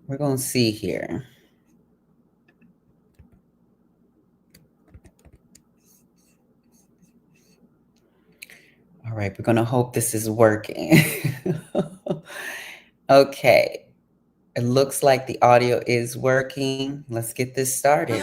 We're going to see here. All right, we're going to hope this is working. Okay. It looks like the audio is working. Let's get this started.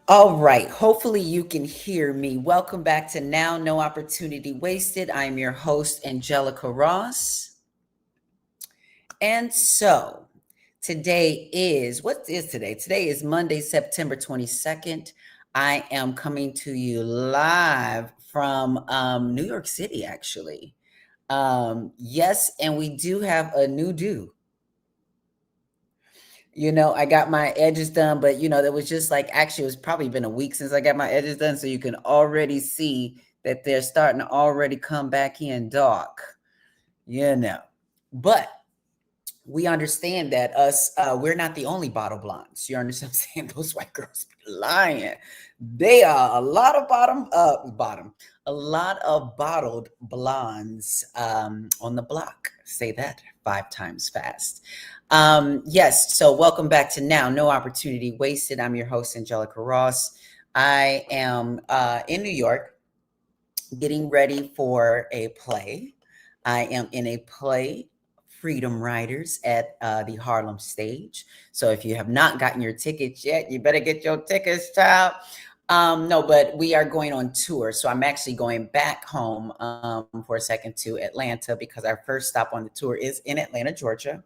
All right. Hopefully you can hear me. Welcome back to Now No Opportunity Wasted. I'm your host, Angelica Ross. And so today is, what is today? Today is Monday, September 22nd. I am coming to you live from New York City, actually. Yes, and we do have a new do. I got my edges done, but that was just like, actually, it was probably been a week since I got my edges done. So you can already see that they're starting to already come back in dark, but we understand that we're not the only bottle blondes. You understand what I'm saying? Those white girls be lying. They are a lot of a lot of bottled blondes on the block. Say that 5 times fast. Yes, so welcome back to Now No Opportunity Wasted. I'm your host, Angelica Ross. I am in New York getting ready for a play. I am in a play, Freedom Riders, at the Harlem stage. So if you have not gotten your tickets yet, you better get your tickets, child. No, but we are going on tour. So I'm actually going back home for a second to Atlanta, because our first stop on the tour is in Atlanta, Georgia.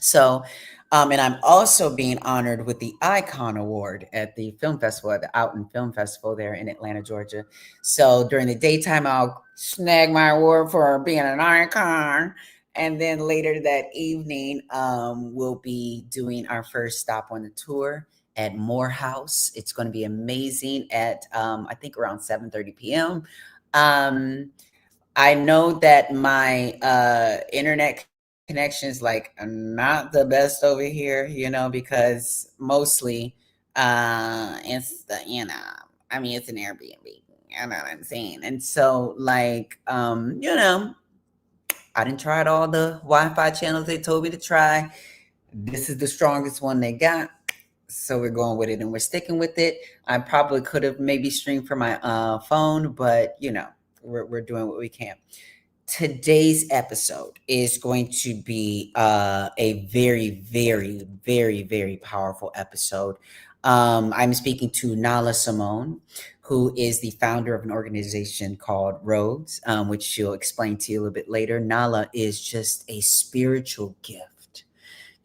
So, and I'm also being honored with the Icon Award at the film festival, at the Outten Film Festival there in Atlanta, Georgia. So during the daytime, I'll snag my award for being an icon. And then later that evening, we'll be doing our first stop on the tour at Morehouse. It's going to be amazing at, I think, around 7:30 p.m. I know that my internet connection is like not the best over here, because mostly it's the, I mean, it's an Airbnb. You know what I'm saying? And so, like, I didn't try all the Wi-Fi channels they told me to try. This is the strongest one they got. So we're going with it, and we're sticking with it. I probably could have maybe streamed from my phone, but we're doing what we can. Today's episode is going to be a very, very, very, very powerful episode. I'm speaking to Nala Simone, who is the founder of an organization called Roads, which she'll explain to you a little bit later. Nala is just a spiritual gift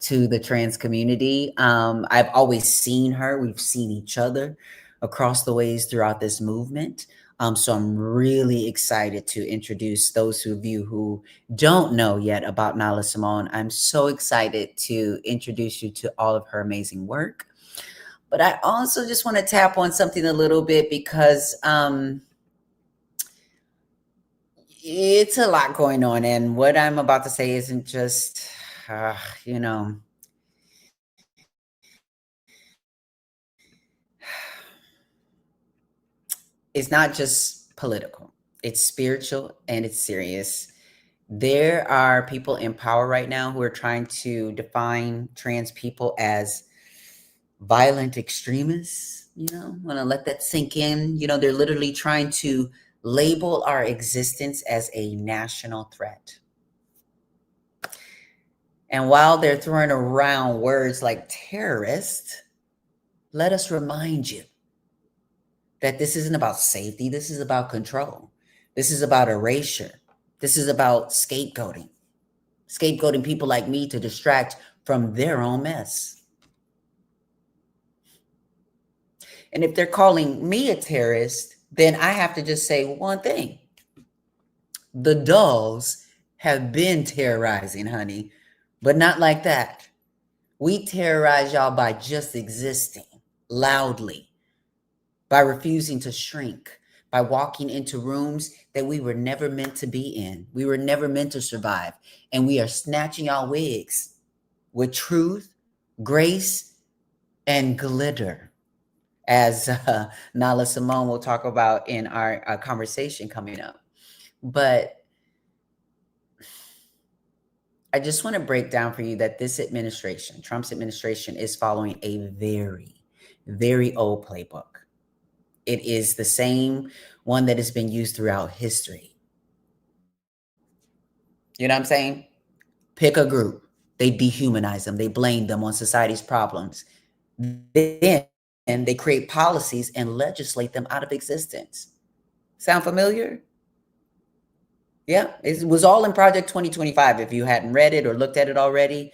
to the trans community. I've always seen her, we've seen each other across the ways throughout this movement. So I'm really excited to introduce those of you who don't know yet about Nala Simone. I'm so excited to introduce you to all of her amazing work. But I also just want to tap on something a little bit because it's a lot going on. And what I'm about to say isn't just, you know, it's not just political, it's spiritual and it's serious. There are people in power right now who are trying to define trans people as violent extremists. Want to let that sink in. They're literally trying to label our existence as a national threat. And while they're throwing around words like terrorist, let us remind you that this isn't about safety. This is about control. This is about erasure. This is about scapegoating people like me to distract from their own mess. And if they're calling me a terrorist, then I have to just say one thing. The dolls have been terrorizing, honey, but not like that. We terrorize y'all by just existing loudly, by refusing to shrink, by walking into rooms that we were never meant to be in. We were never meant to survive. And we are snatching y'all wigs with truth, grace, and glitter, as Nala Simone will talk about in our conversation coming up. But I just want to break down for you that this administration, Trump's administration, is following a very, very old playbook. It is the same one that has been used throughout history. You know what I'm saying? Pick a group. They dehumanize them. They blame them on society's problems. Then they create policies and legislate them out of existence. Sound familiar? Yeah, it was all in Project 2025. If you hadn't read it or looked at it already,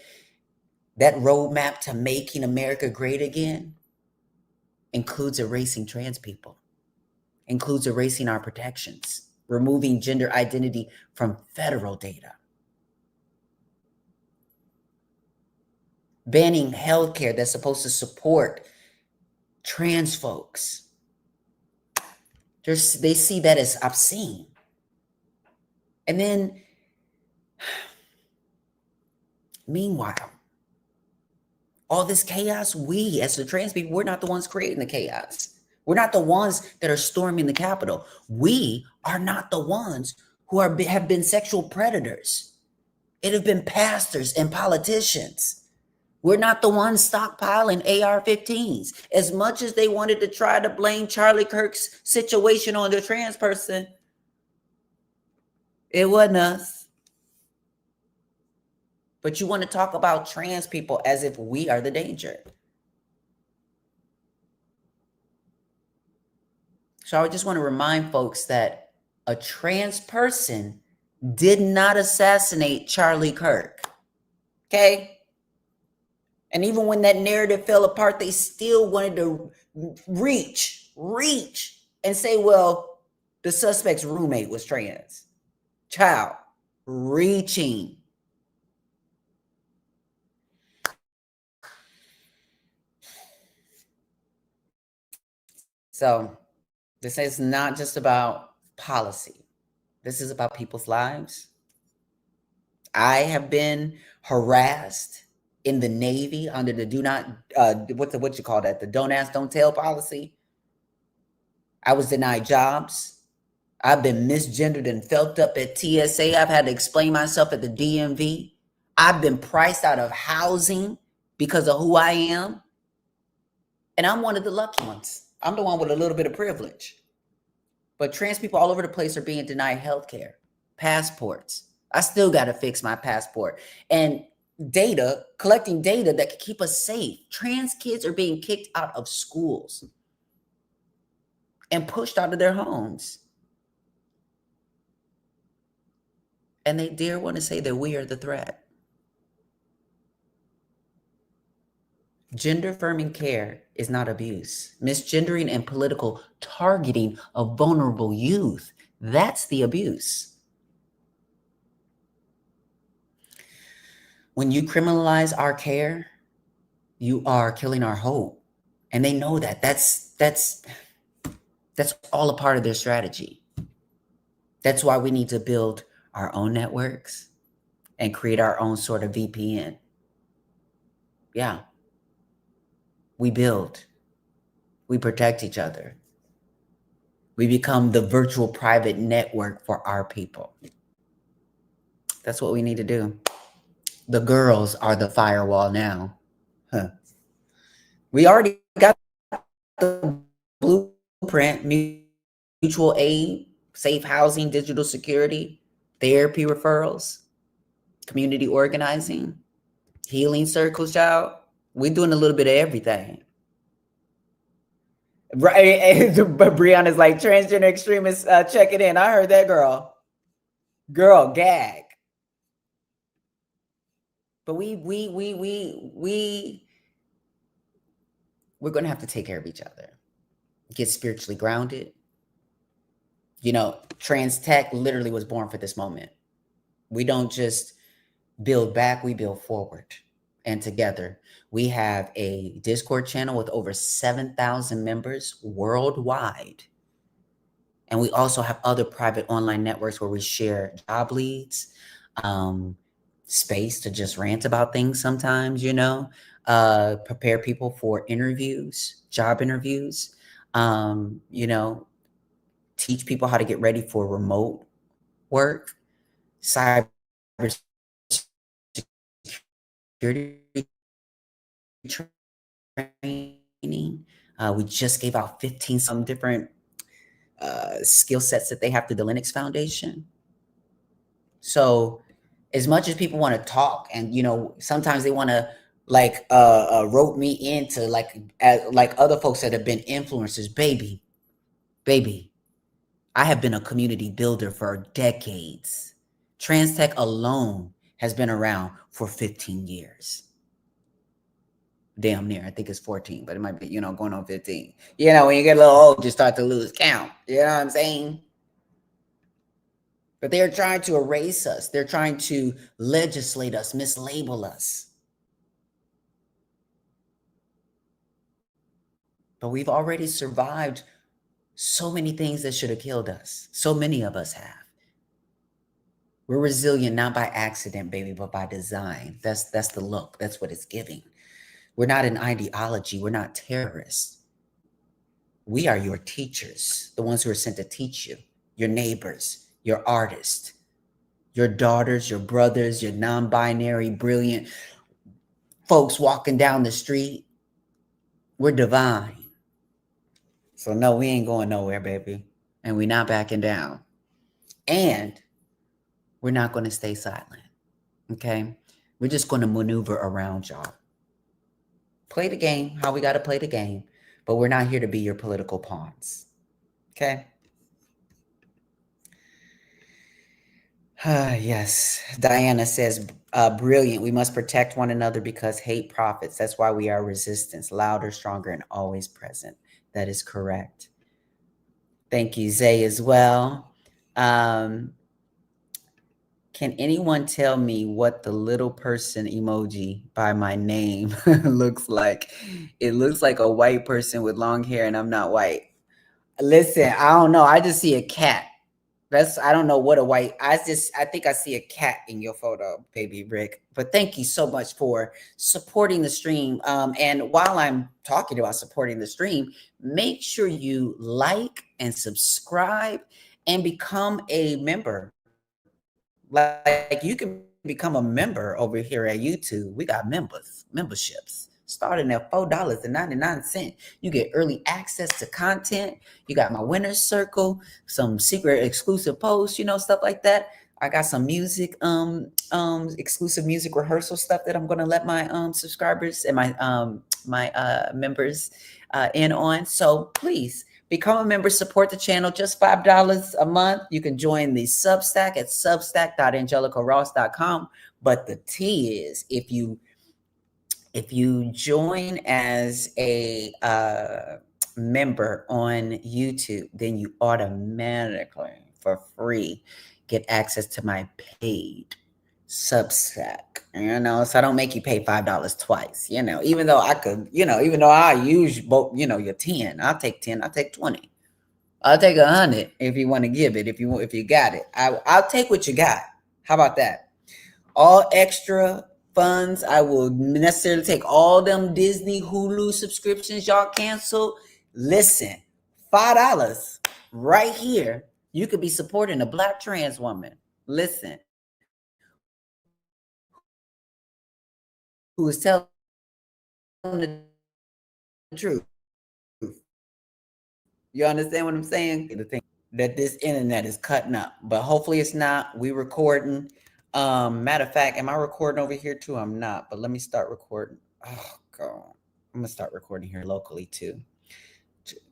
that roadmap to making America great again includes erasing trans people, includes erasing our protections, removing gender identity from federal data, banning healthcare that's supposed to support trans folks. They see that as obscene. And then, meanwhile, all this chaos, we as the trans people, we're not the ones creating the chaos. We're not the ones that are storming the Capitol. We are not the ones who have been sexual predators. It have been pastors and politicians. We're not the ones stockpiling AR-15s. As much as they wanted to try to blame Charlie Kirk's situation on the trans person, it wasn't us. But you want to talk about trans people as if we are the danger. So I just want to remind folks that a trans person did not assassinate Charlie Kirk. Okay? And even when that narrative fell apart, they still wanted to reach and say, well, the suspect's roommate was trans. Child, reaching. So this is not just about policy. This is about people's lives. I have been harassed in the Navy under the what you call that? The don't ask, don't tell policy. I was denied jobs. I've been misgendered and felt up at TSA. I've had to explain myself at the DMV. I've been priced out of housing because of who I am. And I'm one of the lucky ones. I'm the one with a little bit of privilege. But trans people all over the place are being denied health care. Passports. I still got to fix my passport. And data, collecting data that can keep us safe. Trans kids are being kicked out of schools and pushed out of their homes. And they dare want to say that we are the threat. Gender affirming care is not abuse. Misgendering and political targeting of vulnerable youth, that's the abuse. When you criminalize our care, you are killing our hope. And they know that. That's all a part of their strategy. That's why we need to build our own networks and create our own sort of VPN. Yeah. We build. We protect each other. We become the virtual private network for our people. That's what we need to do. The girls are the firewall now. Huh. We already got the blueprint, mutual aid, safe housing, digital security, therapy referrals, community organizing, healing circles, child. We're doing a little bit of everything. Right. But Brianna's like, transgender extremists, check it in. I heard that, girl. Girl, gag. But we're going to have to take care of each other. Get spiritually grounded. You know, trans tech literally was born for this moment. We don't just build back, we build forward. And together, we have a Discord channel with over 7,000 members worldwide. And we also have other private online networks where we share job leads, space to just rant about things sometimes, you know, prepare people for interviews, job interviews, you know, teach people how to get ready for remote work, cyber security training. We just gave out 15 some different skill sets that they have through the Linux Foundation. So as much as people want to talk, and you know, sometimes they want to like rope me into like other folks that have been influencers, baby, I have been a community builder for decades. Trans tech alone has been around for 15 years. Damn near. I think it's 14, but it might be, you know, going on 15. You know, when you get a little old, you start to lose count. You know what I'm saying? But they're trying to erase us. They're trying to legislate us, mislabel us. But we've already survived so many things that should have killed us. So many of us have. We're resilient, not by accident, baby, but by design. That's the look. That's what it's giving. We're not an ideology. We're not terrorists. We are your teachers, the ones who are sent to teach you, your neighbors, your artists, your daughters, your brothers, your non-binary, brilliant folks walking down the street. We're divine. So no, we ain't going nowhere, baby. And we're not backing down. And we're not going to stay silent. Okay? We're just going to maneuver around y'all. Play the game, how we got to play the game. But we're not here to be your political pawns. Okay? Yes. Diana says, brilliant. We must protect one another because hate profits. That's why we are resistance, louder, stronger, and always present. That is correct. Thank you, Zay, as well. Can anyone tell me what the little person emoji by my name looks like? It looks like a white person with long hair, and I'm not white. Listen, I don't know. I just see a cat. I don't know what a white, I think I see a cat in your photo, baby Rick. But thank you so much for supporting the stream. And while I'm talking about supporting the stream, make sure you like and subscribe and become a member. Like you can become a member over here at YouTube. We got memberships. Starting at $4.99. You get early access to content. You got my winner's circle, some secret exclusive posts, you know, stuff like that. I got some music, exclusive music rehearsal stuff that I'm gonna let my subscribers and my members in on. So please become a member, support the channel, just $5 a month. You can join the Substack at substack.angelicaross.com. But the T is if you join as a member on YouTube, then you automatically, for free, get access to my paid Substack. So I don't make you pay $5 twice. Even though I could, even though I use both, your 10, I'll take 10, I'll take 20. I'll take 100 if you want to give it. If you got it, I'll take what you got. How about that? All extra funds. I will necessarily take all them Disney, Hulu subscriptions y'all canceled. Listen, $5 right here. You could be supporting a Black trans woman. Listen, who is telling the truth. You understand what I'm saying? The thing that this internet is cutting up, but hopefully it's not. We recording. Matter of fact, am I recording over here too? I'm not, but let me start recording. Oh God, I'm gonna start recording here locally too.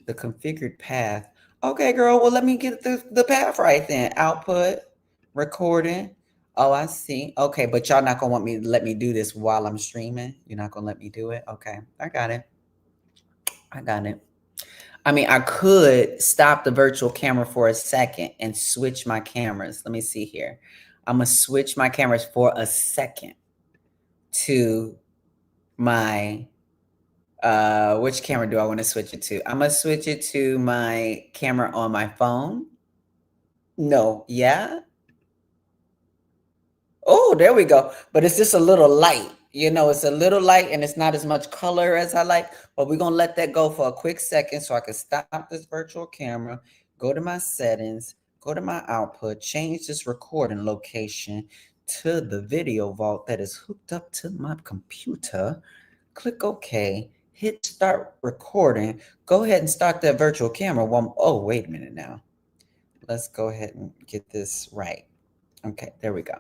The configured path. Okay, girl. Well, let me get the path right then. Output, recording. Oh, I see. Okay, but y'all not gonna want me to let me do this while I'm streaming. You're not gonna let me do it. Okay, I got it. I got it. I mean, I could stop the virtual camera for a second and switch my cameras. Let me see here. I'm going to switch my cameras for a second to my, which camera do I want to switch it to? I'm going to switch it to my camera on my phone. No, yeah. Oh, there we go. But it's just a little light. It's a little light and it's not as much color as I like. But we're going to let that go for a quick second so I can stop this virtual camera, go to my settings, go to my output, change this recording location to the video vault that is hooked up to my computer. Click OK. Hit start recording. Go ahead and start that virtual camera. Oh, wait a minute now. Let's go ahead and get this right. Okay, there we go.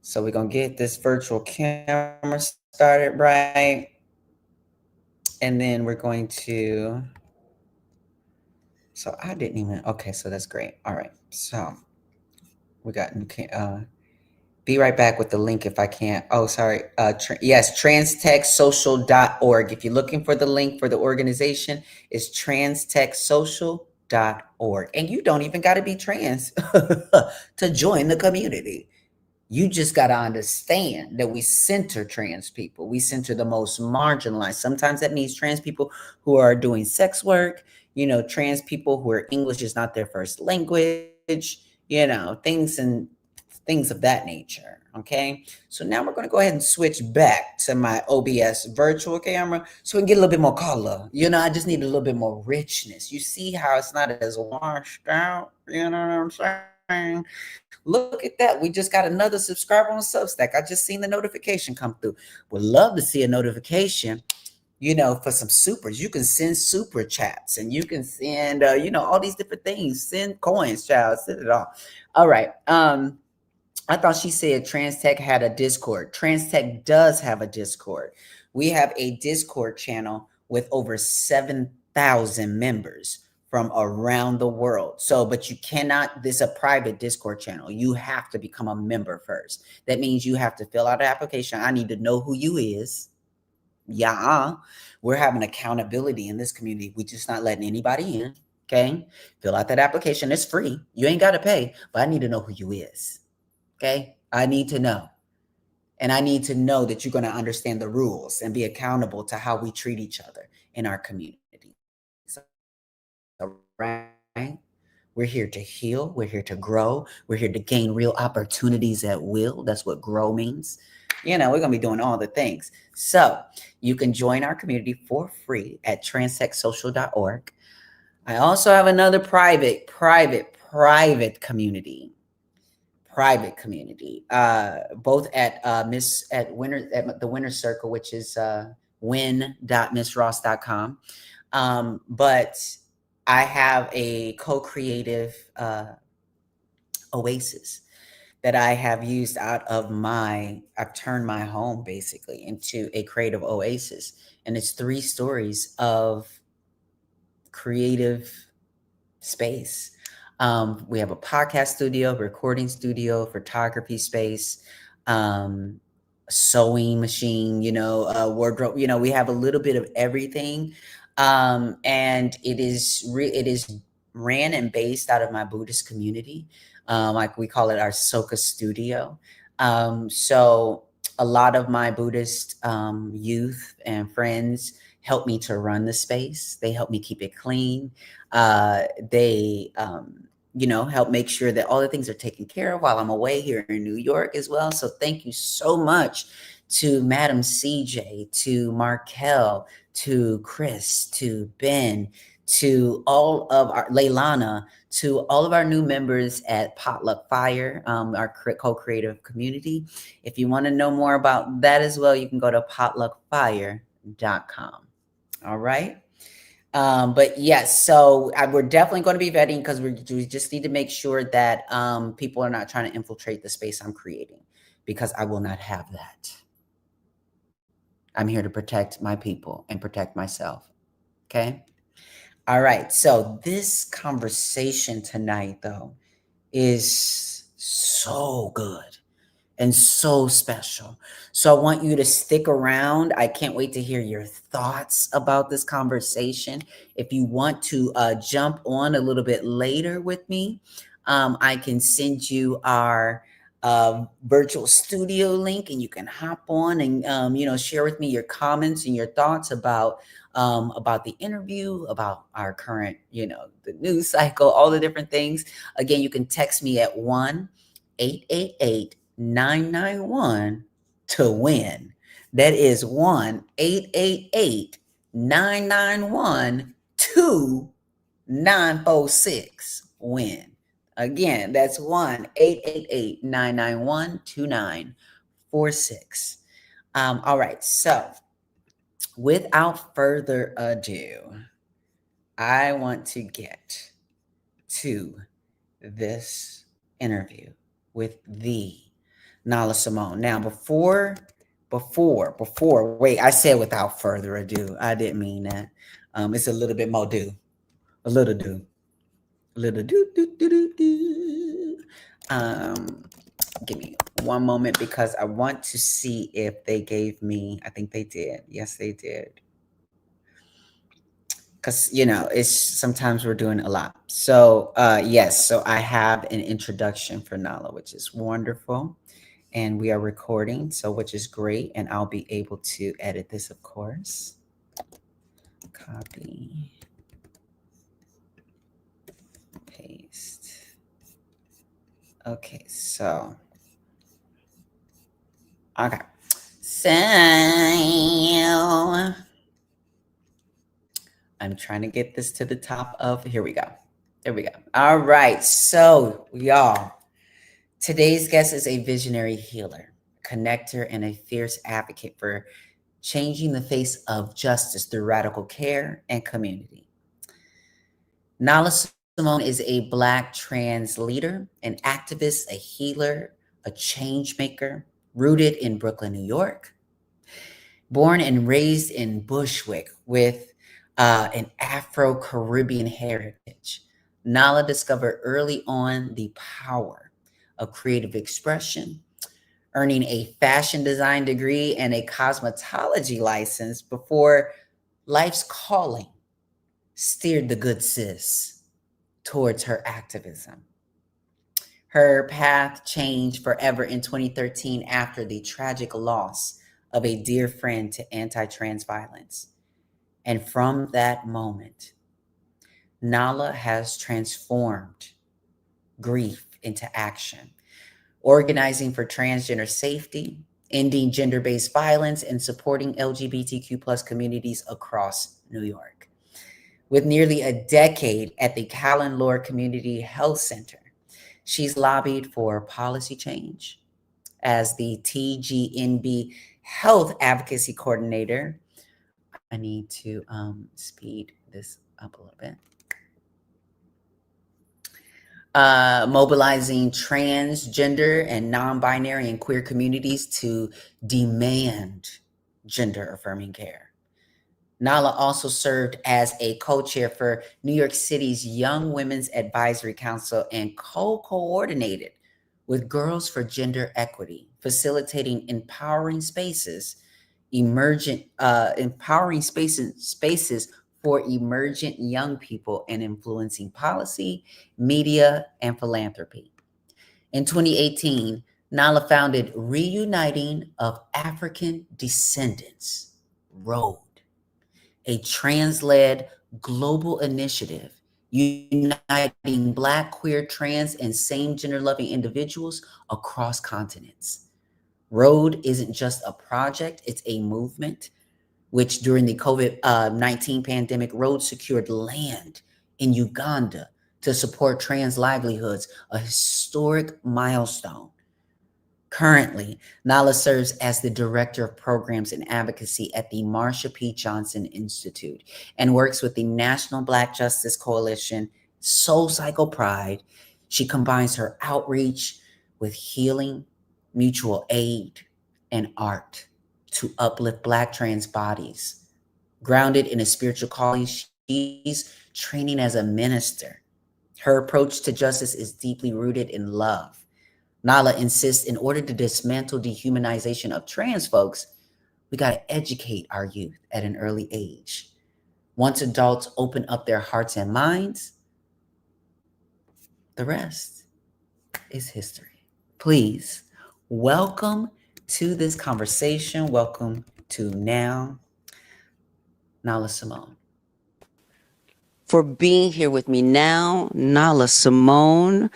So we're going to get this virtual camera started right. And then we're going to, so I didn't even, okay, so that's great. All right. So we got, be right back with the link if I can't. Oh, sorry. Yes, transtechsocial.org. If you're looking for the link for the organization, it's transtechsocial.org. And you don't even got to be trans to join the community. You just got to understand that we center trans people. We center the most marginalized. Sometimes that means trans people who are doing sex work, trans people who are English is not their first language, things of that nature. Okay. So now we're going to go ahead and switch back to my OBS virtual camera so we can get a little bit more color. I just need a little bit more richness. You see how it's not as washed out? You know what I'm saying? Look at that. We just got another subscriber on Substack. I just seen the notification come through. Would love to see a notification, for some supers. You can send super chats and you can send, all these different things. Send coins, child. Send it all. All right. I thought she said TransTech had a Discord. TransTech does have a Discord. We have a Discord channel with over 7,000 members from around the world. But you cannot, this is a private Discord channel. You have to become a member first. That means you have to fill out an application. I need to know who you is. Yeah, we're having accountability in this community. We're just not letting anybody in. Okay. Fill out that application. It's free. You ain't got to pay, but I need to know who you is. Okay. I need to know. And I need to know that you're going to understand the rules and be accountable to how we treat each other in our community. Right? We're here to heal. We're here to grow. We're here to gain real opportunities at will. That's what grow means. We're going to be doing all the things. So you can join our community for free at transtechsocial.org. I also have another private community. Both at the Winner Circle, which is win.missross.com. But I have a co-creative oasis that I have used I've turned my home basically into a creative oasis. And it's 3 stories of creative space. We have a podcast studio, recording studio, photography space, um, sewing machine, wardrobe. We have a little bit of everything, and it is ran and based out of my Buddhist community. Like we call it our Soka studio. So a lot of my Buddhist youth and friends help me to run the space. They help me keep it clean. They help make sure that all the things are taken care of while I'm away here in New York as well. So thank you so much to Madam CJ, to Markel, to Chris, to Ben, to all of our Leilana, to all of our new members at Potluck Fire, our co-creative community. If you want to know more about that as well, you can go to potluckfire.com. All right. But yes, so we're definitely going to be vetting because we just need to make sure that people are not trying to infiltrate the space I'm creating, because I will not have that. I'm here to protect my people and protect myself. Okay. All right. So this conversation tonight, though, is so good and so special. So I want you to stick around. I can't wait to hear your thoughts about this conversation. If you want to jump on a little bit later with me, I can send you our virtual studio link, and you can hop on and share with me your comments and your thoughts about the interview, about our current, the news cycle, all the different things. Again, you can text me at 1-888-991 to win. That is 1-888-991-2946 win. Again, that's 1-888-991-2946. All right, so without further ado, I want to get to this interview with the Nala Simone. Now, before, wait, I said without further ado. I didn't mean that. It's a little bit more do. A little do. A little do. Give me one moment because I want to see if they gave me, I think they did. Yes, they did. Because it's sometimes we're doing a lot. So yes, so I have an introduction for Nala, which is wonderful, and we are recording, so which is great, and I'll be able to edit this, of course. Copy, paste. Okay, so okay, so I'm trying to get this to the top of, here we go. There we go. All right. So y'all, today's guest is a visionary healer, connector, and a fierce advocate for changing the face of justice through radical care and community. Nala Simone is a Black trans leader, an activist, a healer, a change maker, rooted in Brooklyn, New York. Born and raised in Bushwick with an Afro-Caribbean heritage, Nala discovered early on the power of creative expression, earning a fashion design degree and a cosmetology license before life's calling steered the good sis towards her activism. Her path changed forever in 2013 after the tragic loss of a dear friend to anti-trans violence. And from that moment, Nala has transformed grief into action, organizing for transgender safety, ending gender-based violence, and supporting LGBTQ plus communities across New York. With nearly a decade at the Callan Lore Community Health Center, she's lobbied for policy change as the TGNB Health Advocacy Coordinator. I need to speed this up a little bit. mobilizing transgender and non-binary and queer communities to demand gender-affirming care. Nala also served as a co-chair for New York City's Young Women's Advisory Council and co-coordinated with Girls for Gender Equity, facilitating empowering spaces for emergent young people and influencing policy, media, and philanthropy. In 2018, Nala founded Reuniting of African Descendants, ROAD, a trans-led global initiative uniting Black, queer, trans, and same-gender loving individuals across continents. ROAD isn't just a project, it's a movement, which during the COVID-19 pandemic, ROAD secured land in Uganda to support trans livelihoods, a historic milestone. Currently, Nala serves as the Director of Programs and Advocacy at the Marsha P. Johnson Institute and works with the National Black Justice Coalition, Soul Cycle Pride. She combines her outreach with healing, mutual aid, and art to uplift Black trans bodies. Grounded in a spiritual calling, she's training as a minister. Her approach to justice is deeply rooted in love. Nala insists in order to dismantle dehumanization of trans folks, we got to educate our youth at an early age. Once adults open up their hearts and minds, the rest is history. Please welcome to this conversation. Welcome to Now, Nala Simone. For being here with me now, Nala Simone.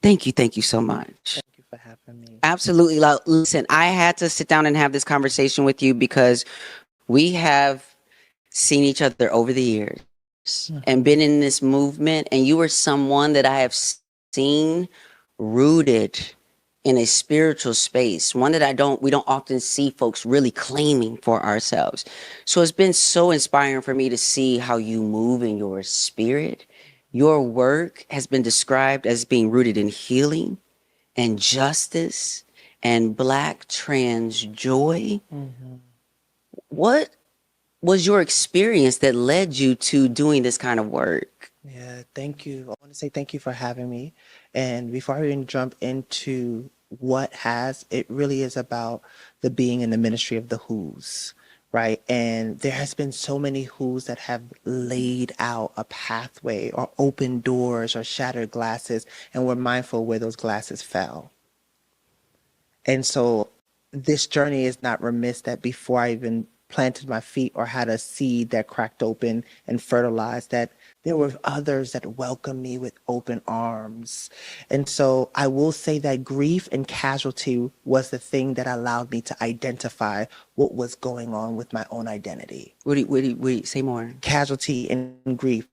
Thank you so much. Thank you for having me. Absolutely. Listen, I had to sit down and have this conversation with you because we have seen each other over the years and been in this movement, and you are someone that I have seen rooted in a spiritual space, one that we don't often see folks really claiming for ourselves. So it's been so inspiring for me to see how you move in your spirit. Your work has been described as being rooted in healing and justice and Black trans joy. Mm-hmm. What was your experience that led you to doing this kind of work? Yeah, thank you. I want to say thank you for having me. And before I even jump into it really is about the being in the ministry of the who's, right? And there has been so many who's that have laid out a pathway or opened doors or shattered glasses, and we're mindful where those glasses fell. And so this journey is not remiss that before I even planted my feet or had a seed that cracked open and fertilized, that there were others that welcomed me with open arms. And so I will say that grief and casualty was the thing that allowed me to identify what was going on with my own identity. Wait, say more. Casualty and grief,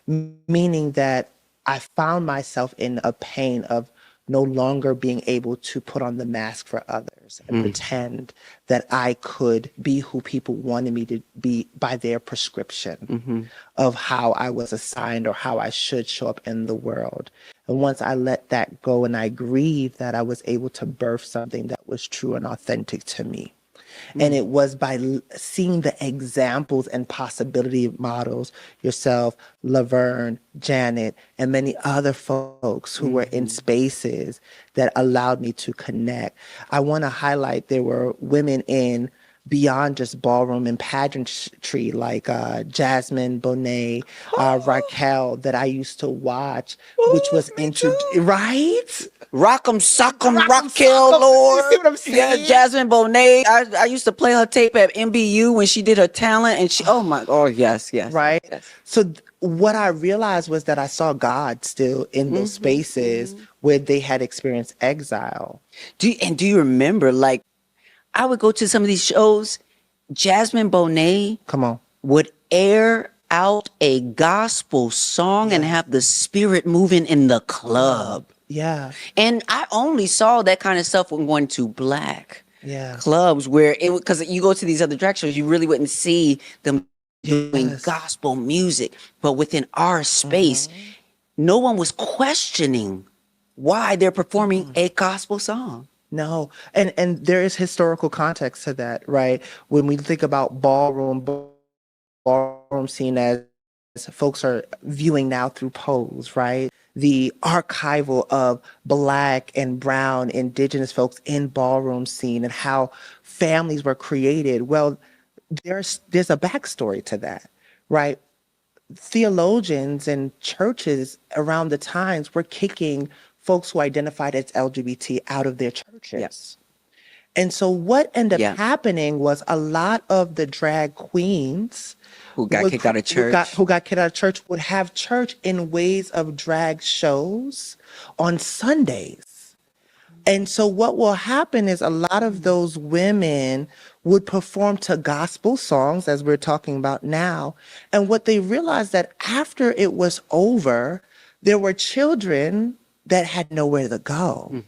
meaning that I found myself in a pain of no longer being able to put on the mask for others and pretend that I could be who people wanted me to be by their prescription of how I was assigned or how I should show up in the world. And once I let that go and I grieved, that I was able to birth something that was true and authentic to me. And it was by seeing the examples and possibility models, yourself, Laverne, Janet, and many other folks who were in spaces that allowed me to connect. I want to highlight there were women in beyond just ballroom and pageantry like Jasmine Bonet, Raquel, that I used to watch, which was right? Rock'em Sock'em Raquel, Lord. You see what I'm saying? Yeah, Jasmine Bonet. I used to play her tape at MBU when she did her talent, and yes. Right? Yes. So what I realized was that I saw God still in those spaces where they had experienced exile. Do you remember, like, I would go to some of these shows, Jasmine Bonet Come on. would air out a gospel song and have the spirit moving in the club. Yeah. And I only saw that kind of stuff when going to Black clubs where because you go to these other drag shows, you really wouldn't see them doing gospel music. But within our space, no one was questioning why they're performing a gospel song. No. And there is historical context to that, right? When we think about ballroom scene as folks are viewing now through polls, right? The archival of Black and brown indigenous folks in ballroom scene and how families were created. Well, there's a backstory to that, right? Theologians and churches around the times were kicking folks who identified as LGBT out of their churches. And so what ended up happening was a lot of the drag queens Who got kicked out of church. who got kicked out of church would have church in ways of drag shows on Sundays. And so what will happen is a lot of those women would perform to gospel songs, as we're talking about now. And what they realized that after it was over, there were children that had nowhere to go.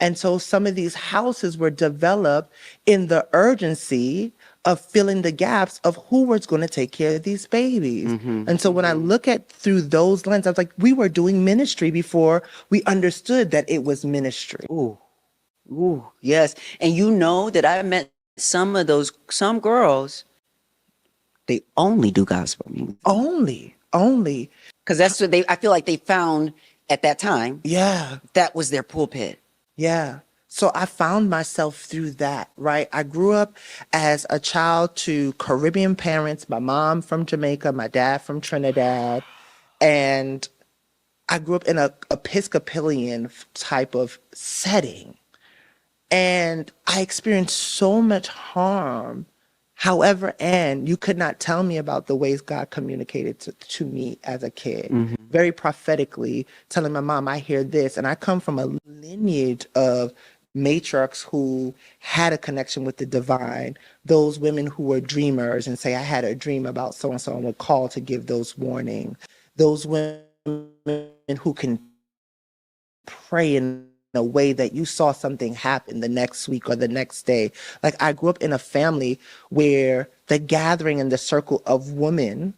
And so some of these houses were developed in the urgency of filling the gaps of who was going to take care of these babies. And so when I look at through those lenses, I was like, we were doing ministry before we understood that it was ministry. Ooh, yes. And you know that I met some girls, they only do gospel music. Only. Because that's what I feel like they found at that time. Yeah. That was their pulpit. Yeah. So I found myself through that, right? I grew up as a child to Caribbean parents, my mom from Jamaica, my dad from Trinidad. And I grew up in a Episcopalian type of setting. And I experienced so much harm. However, and you could not tell me about the ways God communicated to me as a kid. Very prophetically, telling my mom, I hear this. And I come from a lineage of matriarchs who had a connection with the divine, those women who were dreamers and say, I had a dream about so-and-so and would call to give those warnings. Those women who can pray in a way that you saw something happen the next week or the next day. Like I grew up in a family where the gathering and the circle of women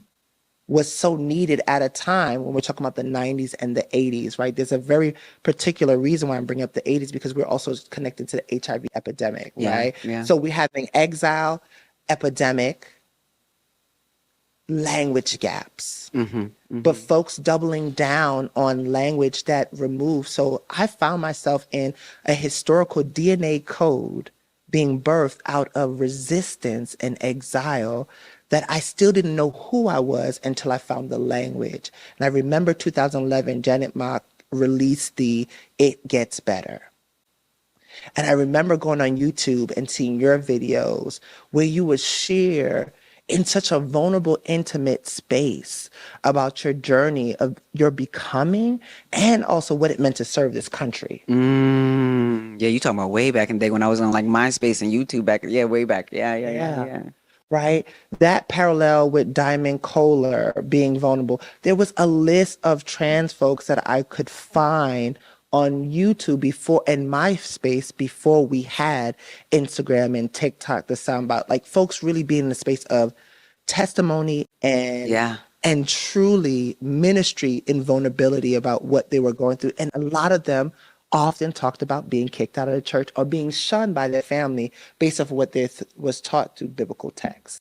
was so needed at a time when we're talking about the 90s and the 80s, right? There's a very particular reason why I'm bringing up the 80s because we're also connected to the HIV epidemic, right? Yeah. So we're having exile, epidemic, language gaps, but folks doubling down on language that removes. So I found myself in a historical DNA code being birthed out of resistance and exile that I still didn't know who I was until I found the language. And I remember 2011, Janet Mock released the It Gets Better. And I remember going on YouTube and seeing your videos where you would share in such a vulnerable, intimate space about your journey of your becoming and also what it meant to serve this country. Yeah, you talking about way back in the day when I was on like MySpace and YouTube back. Yeah, way back. Yeah. Right? That parallel with Diamond Kohler being vulnerable. There was a list of trans folks that I could find on YouTube before and MySpace before we had Instagram and TikTok, the soundbite. Like folks really being in the space of testimony and truly ministry in vulnerability about what they were going through. And a lot of them often talked about being kicked out of the church or being shunned by their family based off of what they was taught through biblical texts.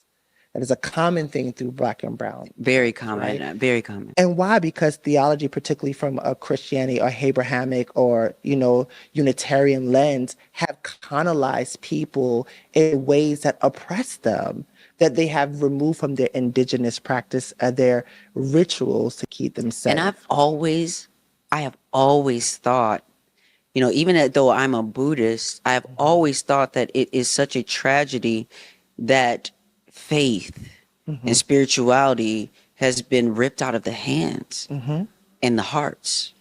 That is a common thing through Black and brown. Very common, right? Very common. And why? Because theology, particularly from a Christianity or Abrahamic or, Unitarian lens, have colonized people in ways that oppress them, that they have removed from their indigenous practice, their rituals to keep them safe. And I have always thought, even though I'm a Buddhist, I have always thought that it is such a tragedy that faith and spirituality has been ripped out of the hands and the hearts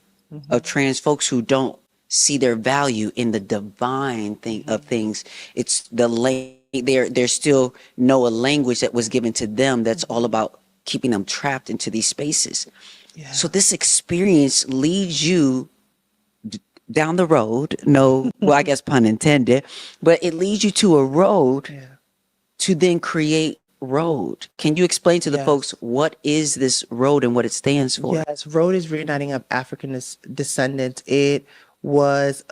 of trans folks who don't see their value in the divine thing of things. It's there's still a language that was given to them that's all about keeping them trapped into these spaces. Yeah. So this experience leads you down the road. I guess pun intended, but it leads you to a road to then create road. Can you explain to the folks Yes. what is this road and what it stands for? Yes, Road is Reuniting of African Descendants. It was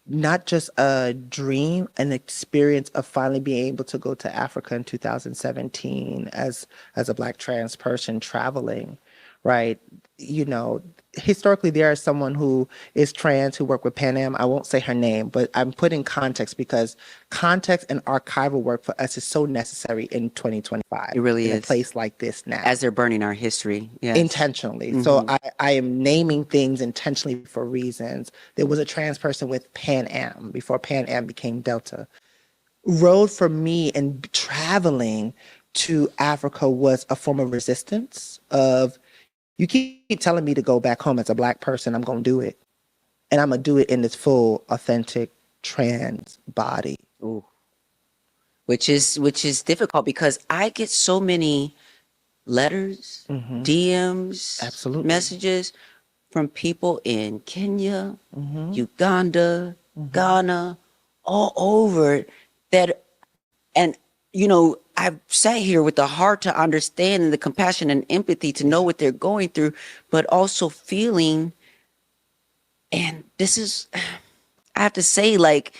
not just a dream, an experience of finally being able to go to Africa in 2017 as a Black trans person traveling, right? You know, historically there is someone who is trans who worked with Pan Am. I won't say her name, but I'm putting context because context and archival work for us is so necessary in 2025. It really in is. a place like this now. As they're burning our history. Yes. Intentionally. So I am naming things intentionally for reasons. There was a trans person with Pan Am before Pan Am became Delta. Road for me and traveling to Africa was a form of resistance of, you keep telling me to go back home as a Black person, I'm going to do it. And I'm going to do it in this full, authentic, trans body. Ooh. Which is difficult because I get so many letters, DMs, Absolutely. messages from people in Kenya, Uganda, Ghana, all over that. And, you know, I've sat here with the heart to understand and the compassion and empathy to know what they're going through, but also feeling, and this is, I have to say, like,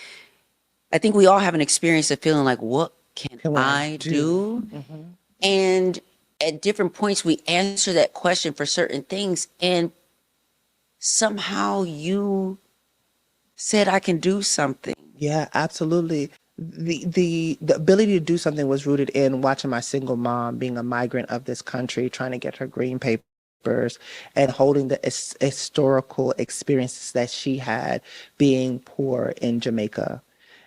I think we all have an experience of feeling like, what can I do? And at different points, we answer that question for certain things. And somehow you said, I can do something. Yeah, absolutely. The ability to do something was rooted in watching my single mom being a migrant of this country, trying to get her green papers and holding the historical experiences that she had being poor in Jamaica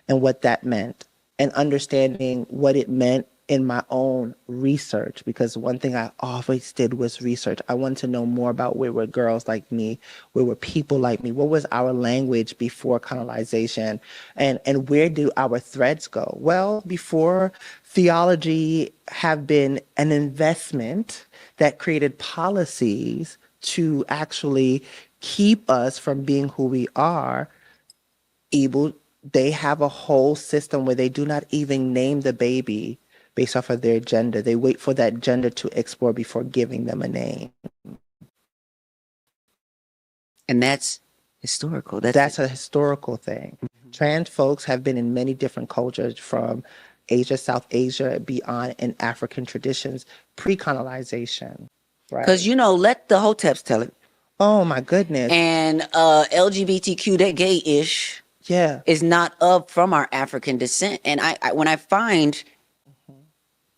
and what that meant, and understanding what it meant in my own research, because one thing I always did was research. I wanted to know more about where were girls like me, where were people like me, what was our language before colonization, and where do our threads go? Well, before theology have been an investment that created policies to actually keep us from being who we are, they have a whole system where they do not even name the baby based off of their gender. They wait for that gender to explore before giving them a name. And that's historical. That's a historical thing. Trans folks have been in many different cultures, from Asia, South Asia, beyond, in African traditions, pre-colonization. Right. Because, you know, let the Hoteps tell it. Oh my goodness. And LGBTQ, that gay-ish, Yeah. is not from our African descent. And I when I find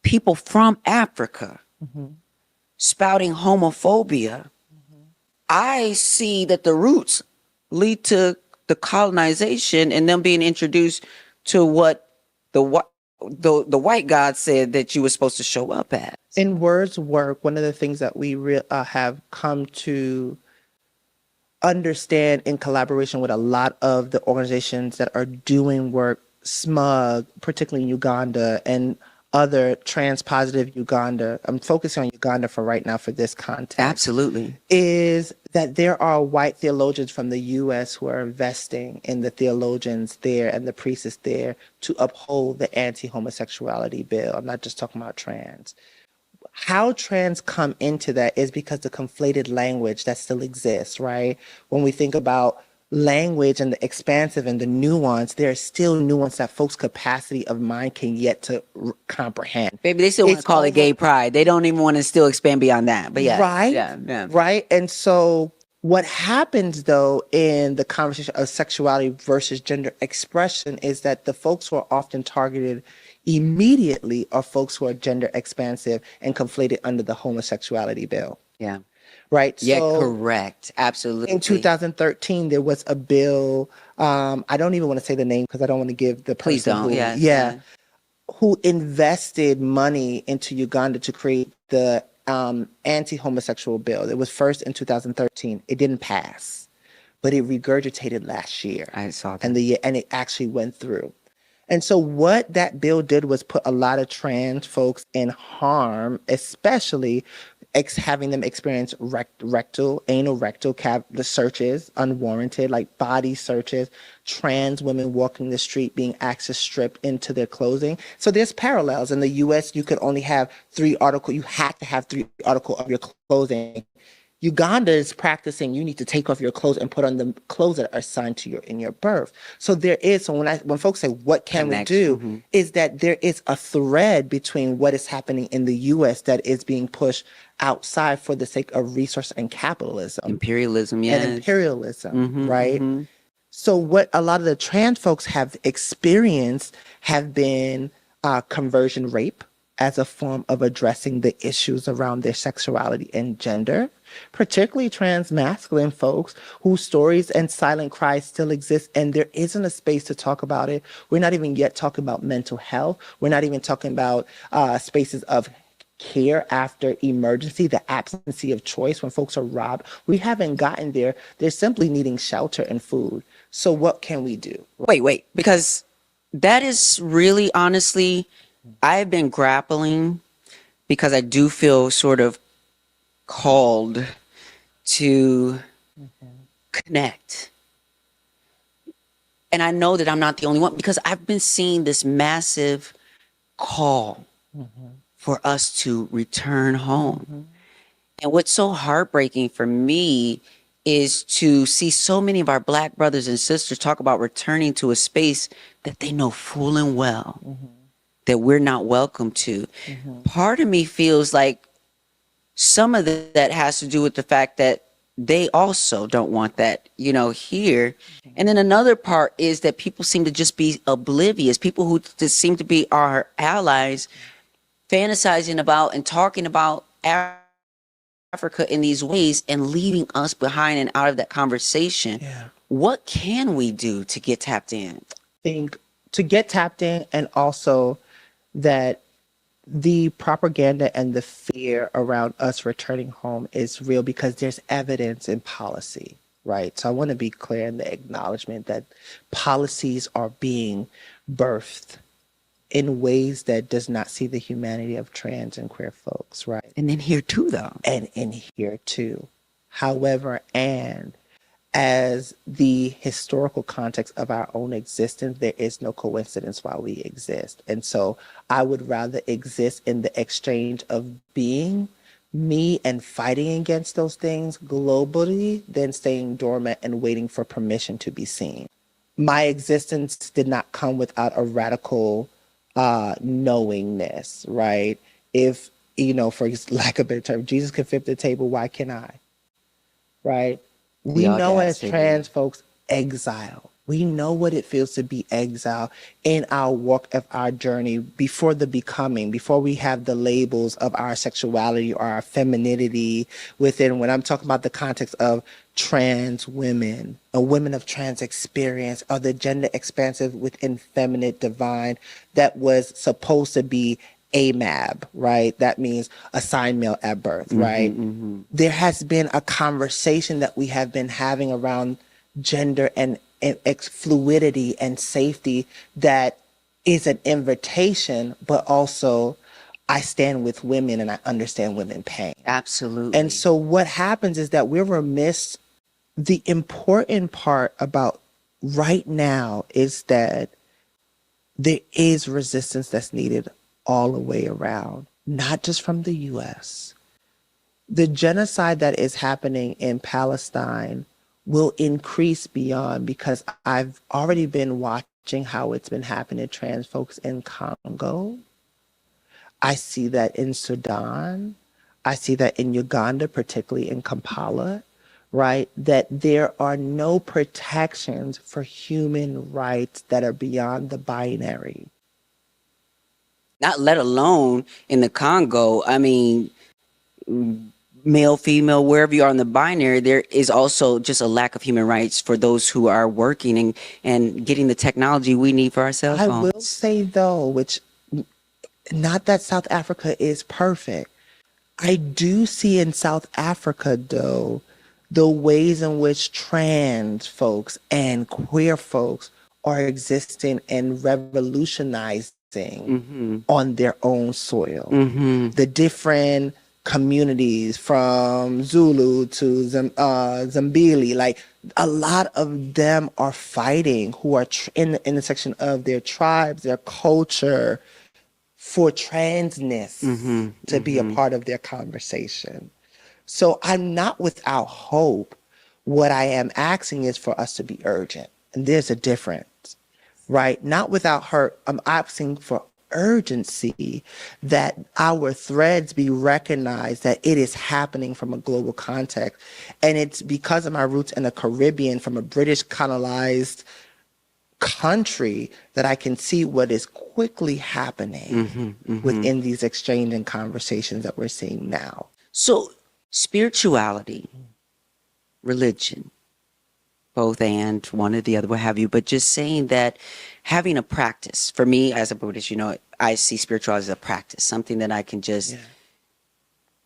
people from Africa spouting homophobia, I see that the roots lead to the colonization and them being introduced to what the white God said that you were supposed to show up as. In Word's work, one of the things that we have come to understand in collaboration with a lot of the organizations that are doing work, SMUG, particularly in Uganda, and other trans-positive Uganda, I'm focusing on Uganda for right now for this context. Absolutely. Is that there are white theologians from the U.S. who are investing in the theologians there and the priests there to uphold the anti-homosexuality bill. I'm not just talking about trans. How trans come into that is because the conflated language that still exists, right? When we think about language and the expansive and the nuance, there's still nuance that folks' capacity of mind can yet to comprehend. Baby, they still want to call it gay pride. They don't even want to still expand beyond that. But yeah. Right? Yeah. Right? And so what happens, though, in the conversation of sexuality versus gender expression is that the folks who are often targeted immediately are folks who are gender expansive and conflated under the homosexuality bill. Yeah. Right? Yeah, so correct. Absolutely. in 2013, there was a bill, I don't even want to say the name because I don't want to give the person Please don't. who, who invested money into Uganda to create the anti-homosexual bill. It was first in 2013. It didn't pass, but it regurgitated last year. I saw that. And it actually went through. And so what that bill did was put a lot of trans folks in harm, especially having them experience anal rectal the searches, unwarranted, like body searches, trans women walking the street being asked to strip into their clothing. So there's parallels. In the US, you could only have you had to have 3 articles of your clothing. Uganda is practicing you need to take off your clothes and put on the clothes that are assigned to in your birth. So there is, so when folks say what can we do, is that there is a thread between what is happening in the US that is being pushed outside for the sake of resource and capitalism. Imperialism, yes. And imperialism, right? So what a lot of the trans folks have experienced have been conversion rape as a form of addressing the issues around their sexuality and gender, particularly trans masculine folks whose stories and silent cries still exist, and there isn't a space to talk about it. We're not even yet talking about mental health. We're not even talking about spaces of care after emergency, the absence of choice when folks are robbed. We haven't gotten there. They're simply needing shelter and food. So what can we do? Wait, because that is really, honestly, I've been grappling because I do feel sort of called to connect. And I know that I'm not the only one, because I've been seeing this massive call for us to return home. And what's so heartbreaking for me is to see so many of our Black brothers and sisters talk about returning to a space that they know full and well that we're not welcome to. Part of me feels like some of that has to do with the fact that they also don't want that, here. And then another part is that people seem to just be oblivious. People who just seem to be our allies, fantasizing about and talking about Africa in these ways and leaving us behind and out of that conversation. Yeah. What can we do to get tapped in? Think to get tapped in, and also that the propaganda and the fear around us returning home is real because there's evidence in policy, right? So I want to be clear in the acknowledgement that policies are being birthed in ways that does not see the humanity of trans and queer folks, right? And then here too, though. And in here too. However, and as the historical context of our own existence, there is no coincidence why we exist. And so I would rather exist in the exchange of being me and fighting against those things globally than staying dormant and waiting for permission to be seen. My existence did not come without a radical knowingness, right? If, for lack of a better term, Jesus can flip the table, why can't I? Right? We know as trans folks, exile. We know what it feels to be exiled in our walk of our journey before the becoming, before we have the labels of our sexuality or our femininity within, when I'm talking about the context of trans women, or women of trans experience, or the gender expansive within feminine divine that was supposed to be AMAB, right? That means assigned male at birth, right? There has been a conversation that we have been having around gender and fluidity and safety that is an invitation, but also I stand with women and I understand women pain. Absolutely. And so what happens is that we're remiss. The important part about right now is that there is resistance that's needed all the way around, not just from the US. The genocide that is happening in Palestine will increase beyond, because I've already been watching how it's been happening to trans folks in Congo. I see that in Sudan. I see that in Uganda, particularly in Kampala, right? That there are no protections for human rights that are beyond the binary. Not let alone in the Congo. I mean, male, female, wherever you are in the binary, there is also just a lack of human rights for those who are working and getting the technology we need for our cell phones. I will say though, which, not that South Africa is perfect. I do see in South Africa though, the ways in which trans folks and queer folks are existing and revolutionizing on their own soil. The different communities from Zulu to Zambili. Like a lot of them are fighting, who are in the intersection of their tribes, their culture, for transness to be a part of their conversation. So I'm not without hope. What I am asking is for us to be urgent. And there's a difference, right? Not without hurt. I'm asking for urgency, that our threads be recognized, that it is happening from a global context. And it's because of my roots in the Caribbean, from a British colonized country, that I can see what is quickly happening within these exchange and conversations that we're seeing now. So spirituality, religion, both and one or the other, what have you, but just saying that having a practice, for me as a Buddhist, I see spirituality as a practice, something that I can just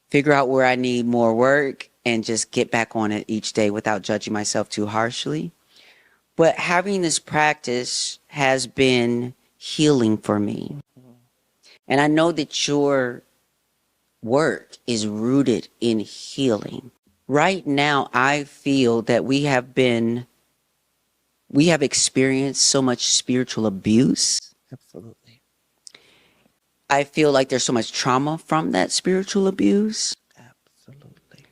figure out where I need more work and just get back on it each day without judging myself too harshly. But having this practice has been healing for me. And I know that your work is rooted in healing. Right now, I feel that we have experienced so much spiritual abuse. Absolutely. I feel like there's so much trauma from that spiritual abuse. Absolutely.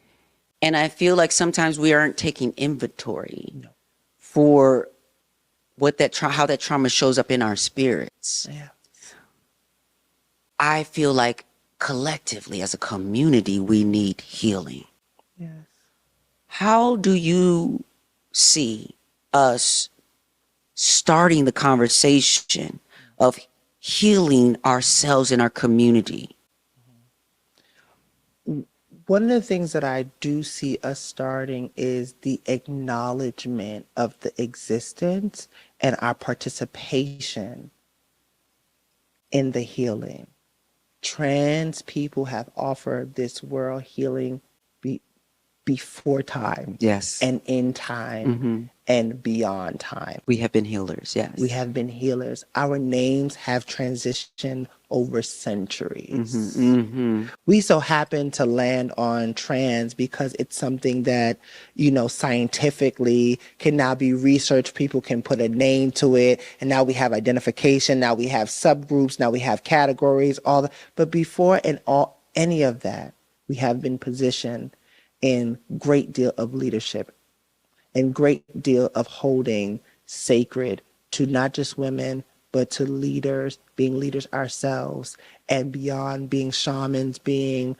And I feel like sometimes we aren't taking inventory for what how that trauma shows up in our spirits. Yeah. I feel like collectively as a community, we need healing. Yes. How do you see us starting the conversation of healing ourselves in our community? One of the things that I do see us starting is the acknowledgement of the existence and our participation in the healing. Trans people have offered this world healing before time. Yes. And in time and beyond time. We have been healers, yes. We have been healers. Our names have transitioned over centuries. We so happen to land on trans because it's something that, scientifically can now be researched. People can put a name to it. And now we have identification. Now we have subgroups. Now we have categories. But before any of that, we have been positioned in great deal of leadership and great deal of holding sacred to not just women, but to leaders, being leaders ourselves, and beyond, being shamans, being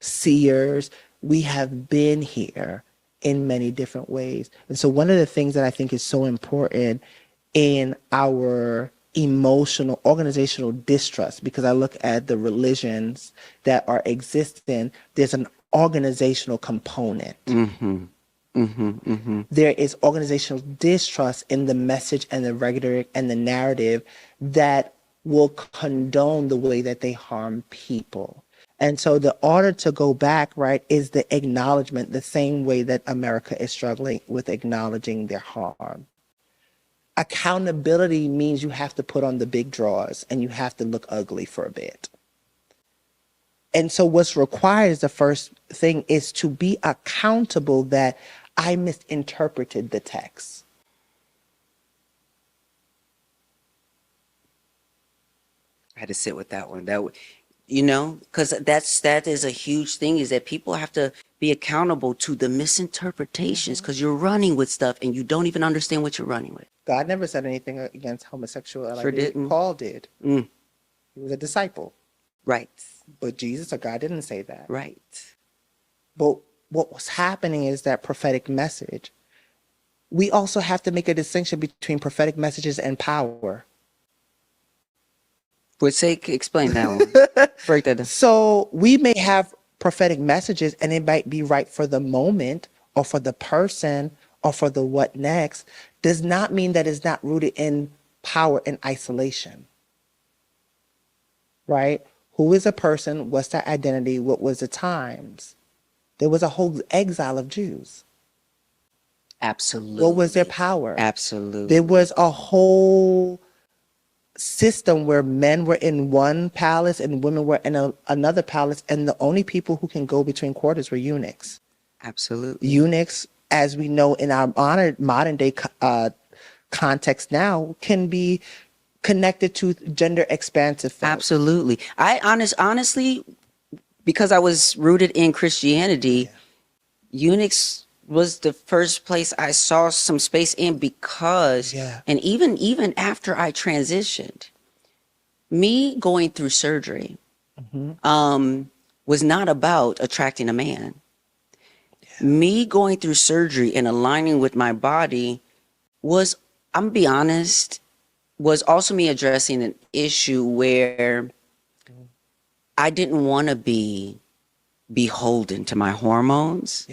seers. We have been here in many different ways. And so one of the things that I think is so important in our emotional, organizational distrust, because I look at the religions that are existing, there's an organizational component. There is organizational distrust in the message and the rhetoric and the narrative that will condone the way that they harm people. And so the order to go back, right, is the acknowledgement, the same way that America is struggling with acknowledging their harm. Accountability means you have to put on the big drawers and you have to look ugly for a bit. And so what's required is the first thing is to be accountable that I misinterpreted the text. I had to sit with that one. Because that is a huge thing, is that people have to be accountable to the misinterpretations, because you're running with stuff and you don't even understand what you're running with. God never said anything against homosexuality. Sure didn't. Paul did. He was a disciple. Right. But Jesus or God didn't say that. Right. But what was happening is that prophetic message. We also have to make a distinction between prophetic messages and power. Explain that one. Break that down. So we may have prophetic messages and it might be right for the moment or for the person or for the what next. Does not mean that it's not rooted in power and isolation. Right? Who is a person? What's their identity? What was the times? There was a whole exile of Jews. Absolutely. What was their power? Absolutely. There was a whole system where men were in one palace and women were in another palace, and the only people who can go between quarters were eunuchs. Absolutely. Eunuchs, as we know in our modern day context now, can be connected to gender expansive folks. Absolutely. Honestly, because I was rooted in Christianity, eunuchs was the first place I saw some space in, because, and even after I transitioned, me going through surgery, was not about attracting a man. Me going through surgery and aligning with my body was, I'm gonna be honest, was also me addressing an issue where I didn't want to be beholden to my hormones.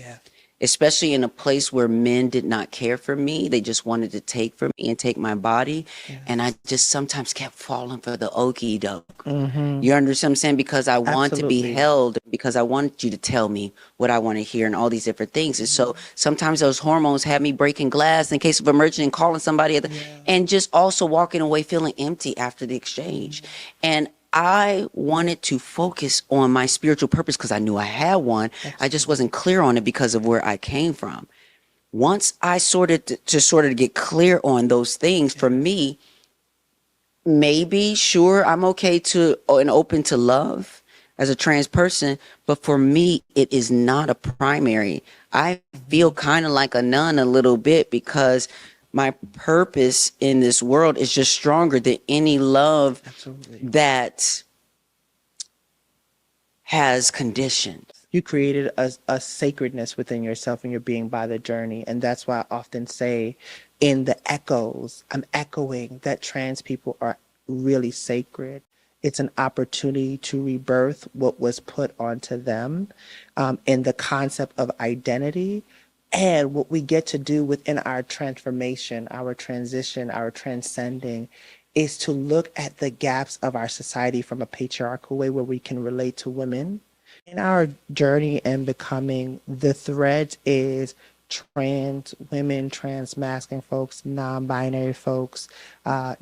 Especially in a place where men did not care for me. They just wanted to take from me and take my body. And I just sometimes kept falling for the okie doke. You understand what I'm saying? Because I want to be held, because I want you to tell me what I want to hear and all these different things. And so sometimes those hormones had me breaking glass in case of emergency and calling somebody and just also walking away feeling empty after the exchange. And I wanted to focus on my spiritual purpose because I knew I had one. I just wasn't clear on it because of where I came from. Once I sort of get clear on those things, for me, maybe, sure, I'm okay to and open to love as a trans person, but for me, it is not a primary. I feel kind of like a nun a little bit, because my purpose in this world is just stronger than any love that has conditions. You created a sacredness within yourself and your being by the journey. And that's why I often say in the echoes, I'm echoing that trans people are really sacred. It's an opportunity to rebirth what was put onto them, in the concept of identity. And what we get to do within our transformation, our transition, our transcending, is to look at the gaps of our society from a patriarchal way where we can relate to women. In our journey and becoming, the thread is trans women, trans masculine folks, non-binary folks,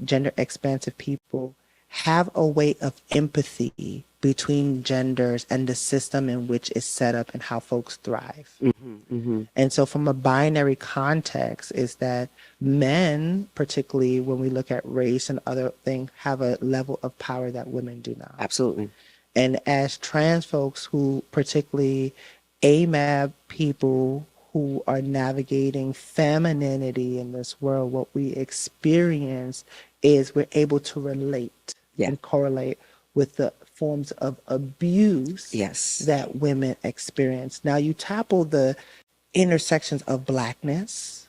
gender expansive people have a way of empathy between genders and the system in which it's set up and how folks thrive. And so from a binary context is that men, particularly when we look at race and other things, have a level of power that women do not. Absolutely. And as trans folks who, particularly AMAB people who are navigating femininity in this world, what we experience is we're able to relate and correlate with the forms of abuse that women experience. Now you tackle the intersections of Blackness,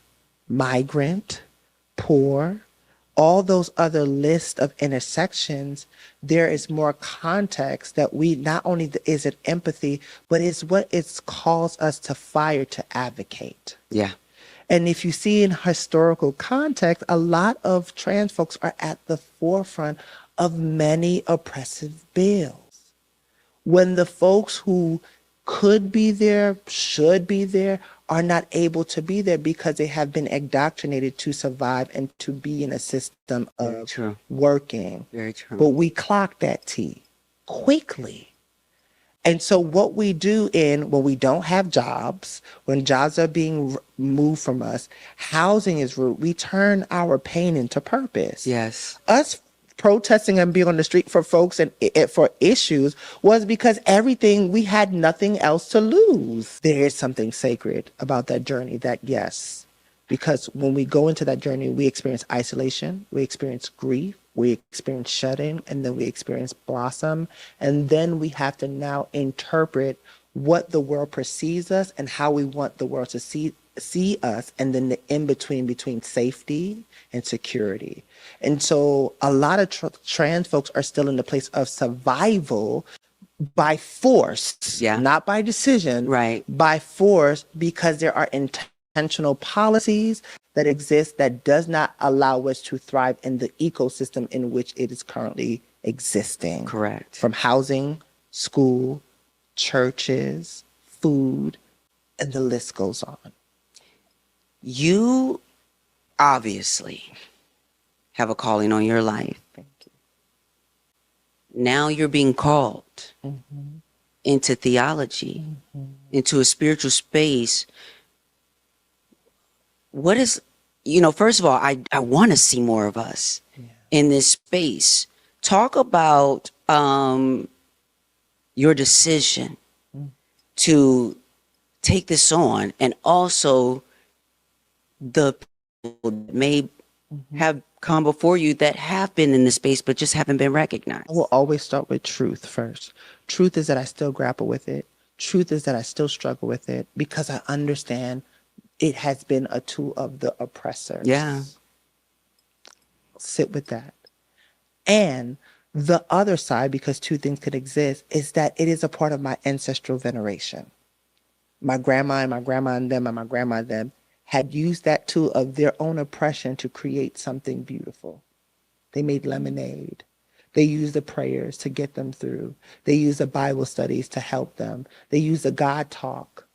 migrant, poor, all those other lists of intersections. There is more context that we not only is it empathy, but it's what it calls us to fire to advocate. And if you see in historical context, a lot of trans folks are at the forefront of many oppressive bills. When the folks who could be there, should be there, are not able to be there because they have been indoctrinated to survive and to be in a system of working. Very true. But we clock that T quickly. And so what we do when we don't have jobs, when jobs are being moved from us, housing is rude, we turn our pain into purpose. Us protesting and being on the street for folks and for issues was because we had nothing else to lose. There is something sacred about that journey because when we go into that journey, we experience isolation, we experience grief, we experience shut-in, and then we experience blossom. And then we have to now interpret what the world perceives us and how we want the world to see us, and then the in-between safety and security. And so a lot of trans folks are still in the place of survival by force, not by decision, by force, because there are intentional policies that exist that does not allow us to thrive in the ecosystem in which it is currently existing. Correct. From housing, school, churches, food, and the list goes on. You obviously have a calling on your life. Thank you. now you're being called Mm-hmm. into theology, into a spiritual space. What is, first of all, I want to see more of us in this space. Talk about your decision to take this on, and also the people that may have come before you that have been in this space but just haven't been recognized. I will always start with truth first. Truth is that I still grapple with it. Truth is that I still struggle with it because I understand it has been a tool of the oppressors. Yeah. Sit with that. And the other side, because two things could exist, is that it is a part of my ancestral veneration. My grandma and my grandma and them and my grandma and them had used that tool of their own oppression to create something beautiful. They made lemonade. They used the prayers to get them through. They used the Bible studies to help them. They used the God talk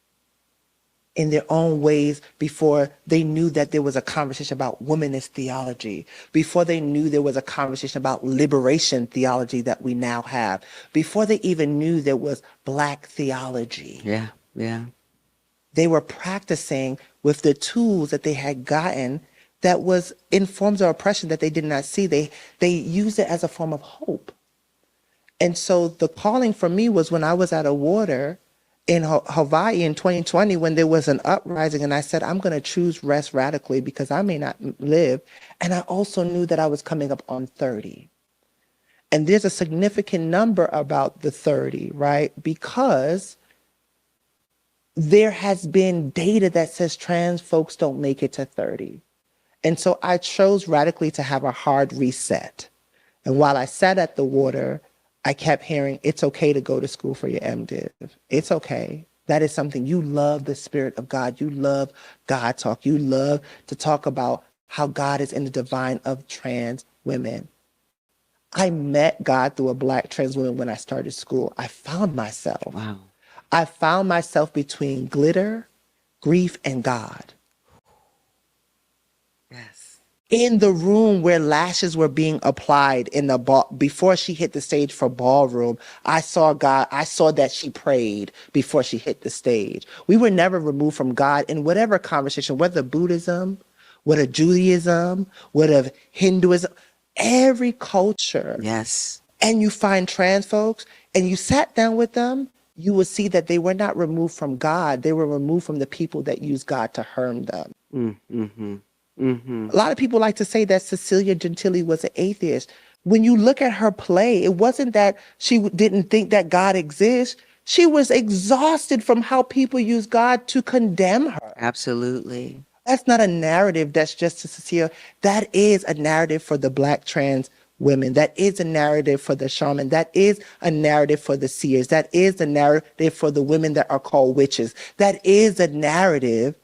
in their own ways before they knew that there was a conversation about womanist theology, before they knew there was a conversation about liberation theology that we now have, before they even knew there was Black theology. Yeah, yeah. They were practicing with the tools that they had gotten that was in forms of oppression that they did not see. They used it as a form of hope. And so the calling for me was when I was at a water in Hawaii in 2020, when there was an uprising, and I said, I'm going to choose rest radically because I may not live. And I also knew that I was coming up on 30. And there's a significant number about the 30, right? Because there has been data that says trans folks don't make it to 30. And so I chose radically to have a hard reset. And while I sat at the water, I kept hearing, it's okay to go to school for your MDiv. It's okay. That is something you love, the Spirit of God. You love God talk. You love to talk about how God is in the divine of trans women. I met God through a Black trans woman when I started school. I found myself. Wow. I found myself between glitter, grief, and God. Yes. In the room where lashes were being applied in the before she hit the stage for ballroom, I saw God. I saw that she prayed before she hit the stage. We were never removed from God in whatever conversation, whether Buddhism, whether Judaism, whether Hinduism, every culture. Yes. And you find trans folks and you sat down with them, you would see that they were not removed from God. They were removed from the people that used God to harm them. Mm-hmm. Mm-hmm. A lot of people like to say that Cecilia Gentili was an atheist. When you look at her play, it wasn't that she didn't think that God exists. She was exhausted from how people use God to condemn her. Absolutely. That's not a narrative that's just to Cecilia. That is a narrative for the Black trans women. That is a narrative for the shaman. That is a narrative for the seers. That is a narrative for the women that are called witches. That is a narrative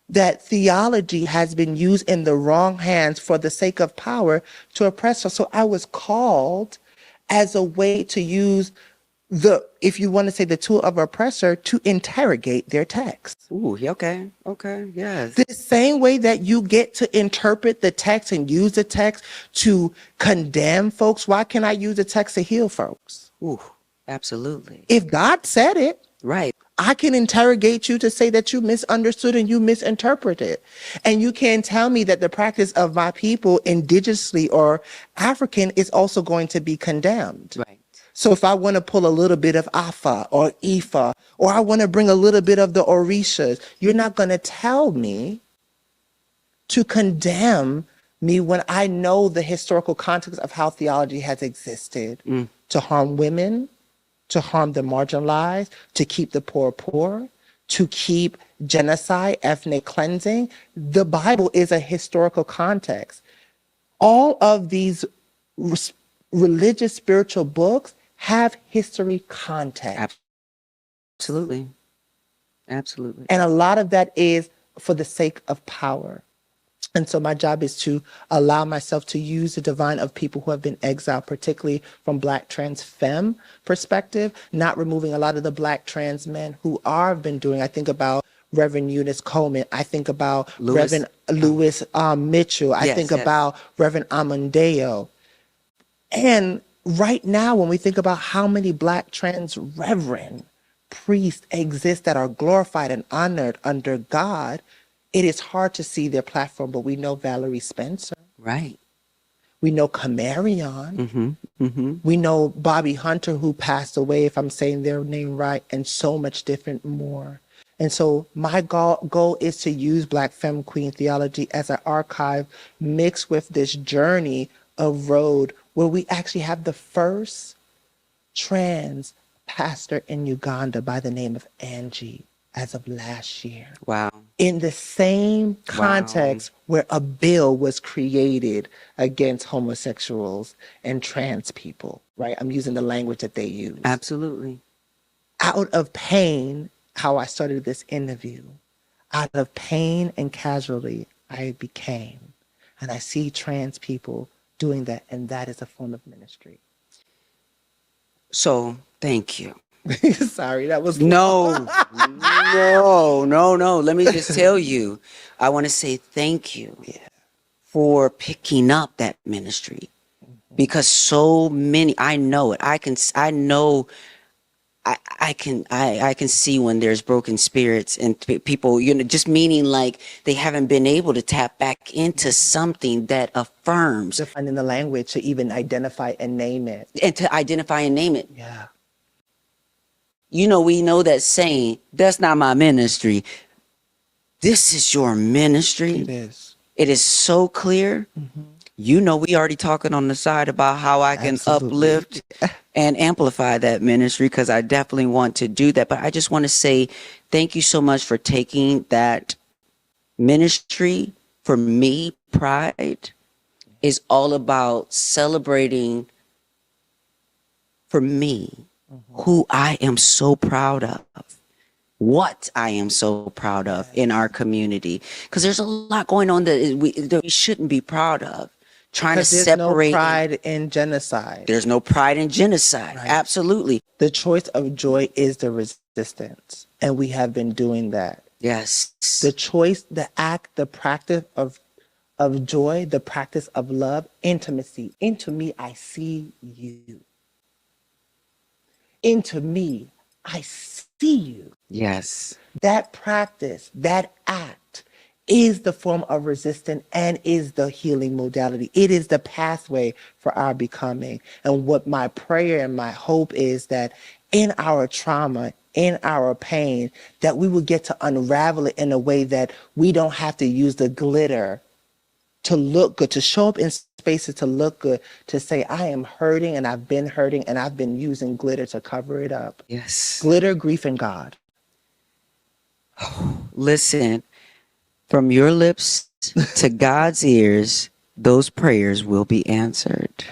that theology has been used in the wrong hands for the sake of power to oppress her. So I was called as a way to use if you want to say the tool of oppressor, to interrogate their text. Ooh, okay. Okay. Yes. The same way that you get to interpret the text and use the text to condemn folks, why can't I use the text to heal folks? Ooh, absolutely. If God said it, Right. I can interrogate you to say that you misunderstood and you misinterpreted. And you can tell me that the practice of my people, indigenously or African, is also going to be condemned. Right. So if I want to pull a little bit of Afa or Ifa, or I want to bring a little bit of the Orishas, you're not going to tell me to condemn me when I know the historical context of how theology has existed to harm women, to harm the marginalized, to keep the poor, to keep genocide, ethnic cleansing. The Bible is a historical context. All of these religious, spiritual books have history context. Absolutely. Absolutely. And a lot of that is for the sake of power. And so my job is to allow myself to use the divine of people who have been exiled, particularly from Black trans femme perspective, not removing a lot of the Black trans men who have been doing. I think about Reverend Eunice Coleman. I think about Reverend Lewis Mitchell. I think about Reverend Amundeo. And right now, when we think about how many Black trans reverend priests exist that are glorified and honored under God, it is hard to see their platform, but we know Valerie Spencer. Right. We know Camarion. Mm-hmm. Mm-hmm. We know Bobby Hunter, who passed away, if I'm saying their name right, and so much different more. And so my goal is to use Black Femme Queen theology as an archive mixed with this journey of road where we actually have the first trans pastor in Uganda by the name of Angie as of last year. Wow. In the same context where a bill was created against homosexuals and trans people, right? I'm using the language that they use. Absolutely. Out of pain, how I started this interview, out of pain and casualty, I became. And I see trans people doing that, and that is a form of ministry. So thank you. Sorry, that was No, no. Let me just tell you, I want to say thank you for picking up that ministry, because so many, I know it. I can see when there's broken spirits and people, just meaning like they haven't been able to tap back into something that affirms. Finding the language to even identify and name it. And to identify and name it. Yeah. We know that saying, that's not my ministry. This is your ministry. It is. It is so clear. Mm-hmm. We already talking on the side about how I can uplift and amplify that ministry, because I definitely want to do that. But I just want to say thank you so much for taking that ministry. For me, Pride is all about celebrating, for me, who I am so proud of, what I am so proud of in our community. Because there's a lot going on that we shouldn't be proud of. Trying to separate. There's no pride in genocide. There's no pride in genocide. Right. Absolutely. The choice of joy is the resistance. And we have been doing that. Yes. The choice, the act, the practice of joy, the practice of love, intimacy. Into me, I see you. Into me, I see you. Yes. That practice, that act is the form of resistance and is the healing modality. It is the pathway for our becoming. And what my prayer and my hope is that in our trauma, in our pain, that we will get to unravel it in a way that we don't have to use the glitter to look good, to show up in spaces to look good, to say, I am hurting and I've been using glitter to cover it up. Yes. Glitter, grief, and God. Listen, from your lips to God's ears, those prayers will be answered.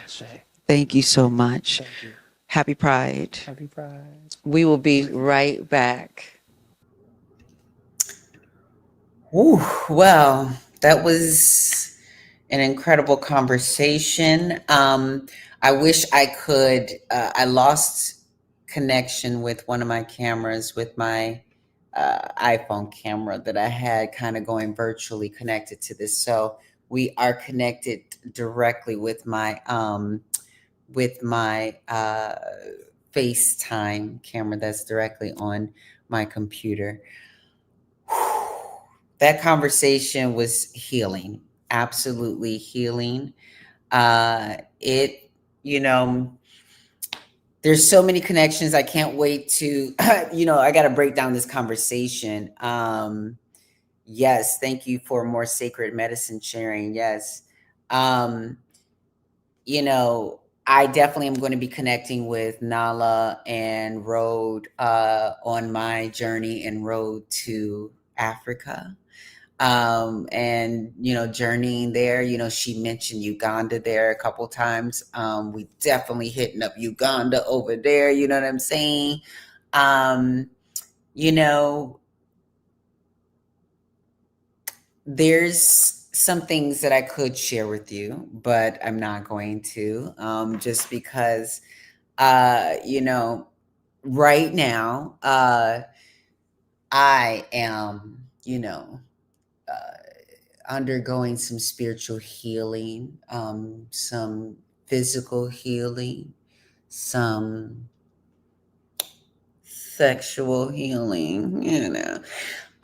Thank you so much. Thank you. Happy Pride. Happy Pride. We will be right back. Ooh, well, that was an incredible conversation. I wish I could, I lost connection with one of my cameras, with my iPhone camera that I had kind of going virtually connected to this. So we are connected directly with my FaceTime camera that's directly on my computer. That conversation was healing, absolutely healing. There's so many connections. I can't wait to, I got to break down this conversation. Yes. Thank you for more sacred medicine sharing. Yes. I definitely am going to be connecting with Nala and Road on my journey and road to Africa. And journeying there, she mentioned Uganda there a couple times. We definitely hitting up Uganda over there, you know what I'm saying? There's some things that I could share with you, but I'm not going to, just because right now I am undergoing some spiritual healing, some physical healing. some sexual healing, a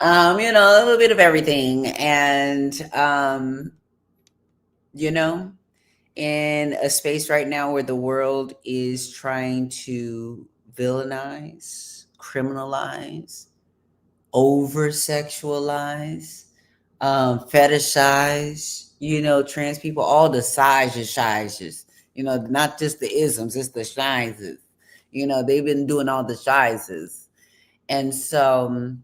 little bit of everything. And, in a space right now where the world is trying to villainize, criminalize, over sexualize, fetishize, trans people, all the sizes, not just the isms, it's the shizes. They've been doing all the shizes. And so,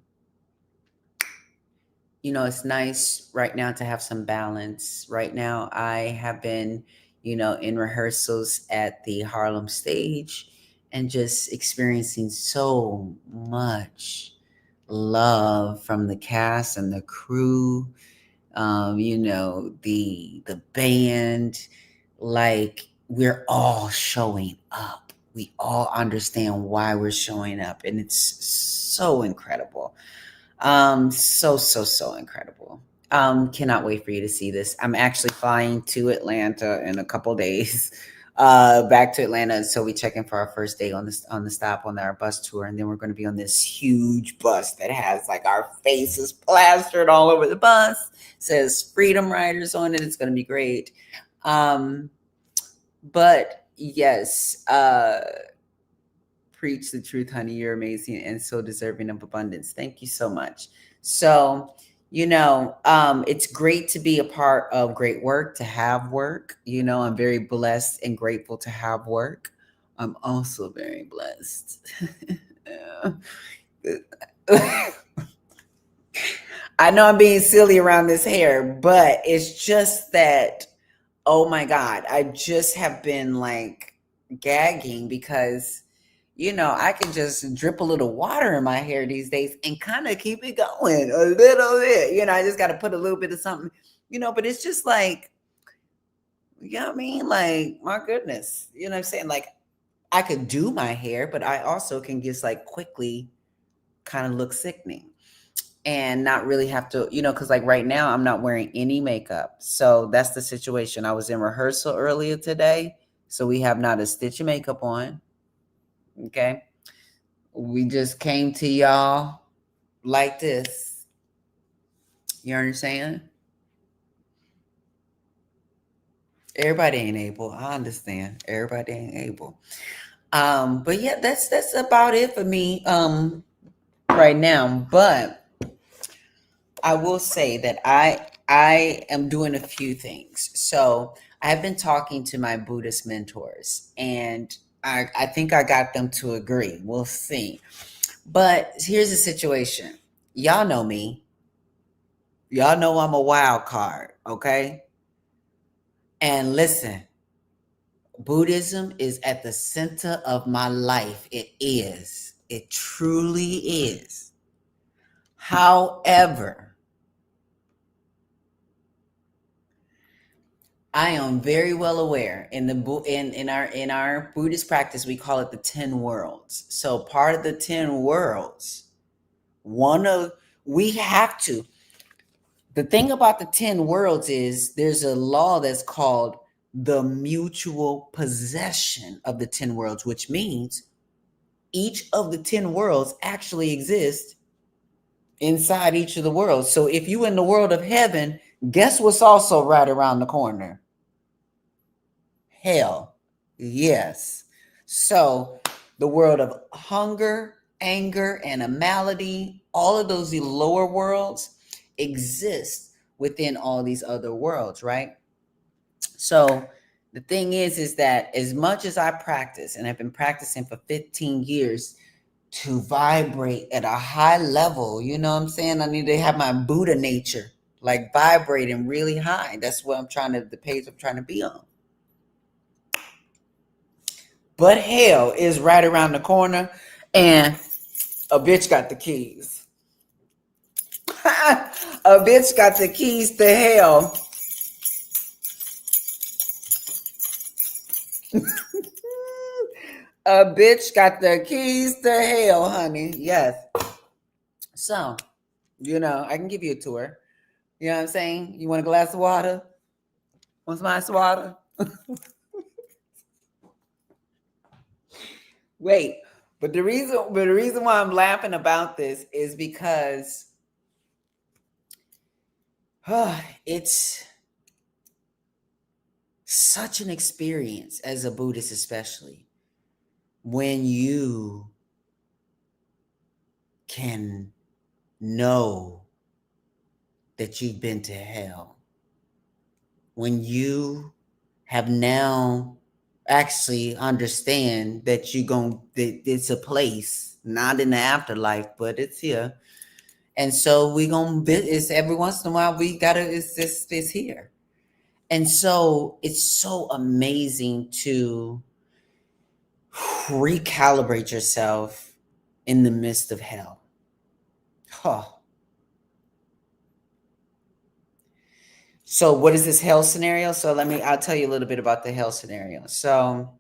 it's nice right now to have some balance. Right now, I have been, in rehearsals at the Harlem stage and just experiencing so much love from the cast and the crew, the band. Like, we're all showing up. We all understand why we're showing up, and it's so incredible. So incredible. Cannot wait for you to see this. I'm actually flying to Atlanta in a couple days. Back to Atlanta. So we check in for our first day on the stop on our bus tour, and then we're going to be on this huge bus that has like our faces plastered all over the bus. It says Freedom Riders on it. It's going to be great. But yes, preach the truth, honey. You're amazing and so deserving of abundance. Thank you so much. So, it's great to be a part of great work, to have work. I'm very blessed and grateful to have work. I'm also very blessed. I know I'm being silly around this hair, but it's just that, oh my God, I just have been like gagging because I can just drip a little water in my hair these days and kind of keep it going a little bit. I just got to put a little bit of something, but it's just like, I mean? Like, my goodness, what I'm saying? Like, I could do my hair, but I also can just like quickly kind of look sickening and not really have to, because like right now I'm not wearing any makeup. So that's the situation. I was in rehearsal earlier today. So we have not a stitch of makeup on. Okay. We just came to y'all like this. You understand? Everybody ain't able. I understand. Everybody ain't able. But yeah, that's about it for me right now. But I will say that I am doing a few things. So I've been talking to my Buddhist mentors, and I think I got them to agree. We'll see. But here's the situation. Y'all know me. Y'all know I'm a wild card, okay? And listen, Buddhism is at the center of my life. It is. It truly is. However, I am very well aware in our Buddhist practice, we call it the 10 worlds. So part of the 10 worlds, we have to. The thing about the 10 worlds is there's a law that's called the mutual possession of the 10 worlds, which means each of the 10 worlds actually exist inside each of the worlds. So if you in the world of heaven, guess what's also right around the corner? Hell. Yes. So the world of hunger, anger, animality, all of those lower worlds exist within all these other worlds, right? So the thing is that as much as I practice, and I've been practicing for 15 years to vibrate at a high level, you know what I'm saying? I need to have my Buddha nature, like vibrating really high. That's what the page I'm trying to be on. But hell is right around the corner, and a bitch got the keys. A bitch got the keys to hell. A bitch got the keys to hell, honey. Yes. So, I can give you a tour. You know what I'm saying? You want a glass of water? Want some ice water? Wait, but the reason why I'm laughing about this is because it's such an experience as a Buddhist, especially when you can know that you've been to hell, when you have now actually understand that that it's a place, not in the afterlife, but it's here. And so it's every once in a while it's here. And so it's so amazing to recalibrate yourself in the midst of hell. Huh. So what is this hell scenario? So I'll tell you a little bit about the hell scenario. So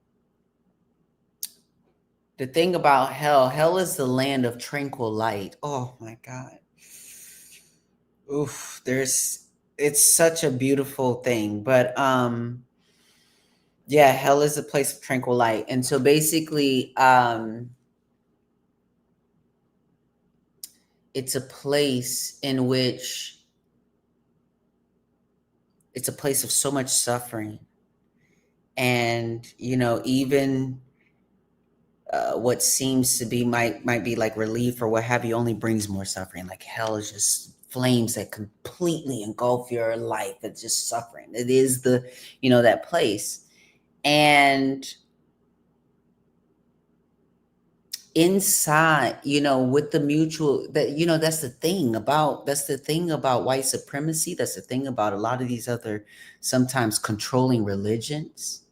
the thing about hell is the land of tranquil light. Oh my God. Oof, it's such a beautiful thing. But yeah, hell is a place of tranquil light. And so basically, it's a place in which it's a place of so much suffering. And, even what seems to be might be like relief or what have you only brings more suffering. Like hell is just flames that completely engulf your life. It's just suffering. It is that place. And inside, with the mutual that's the thing about white supremacy. That's the thing about a lot of these other sometimes controlling religions.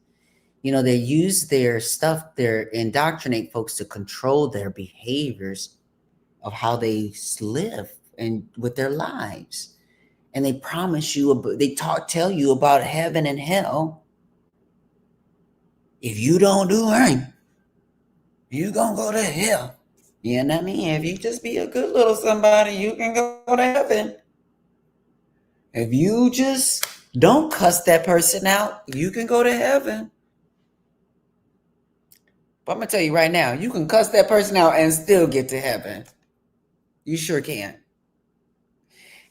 They use their stuff, they indoctrinate folks to control their behaviors of how they live and with their lives. And they promise you, tell you about heaven and hell. If you don't do right, you're going to go to hell. You know what I mean? If you just be a good little somebody, you can go to heaven. If you just don't cuss that person out, you can go to heaven. But I'm going to tell you right now, you can cuss that person out and still get to heaven. You sure can.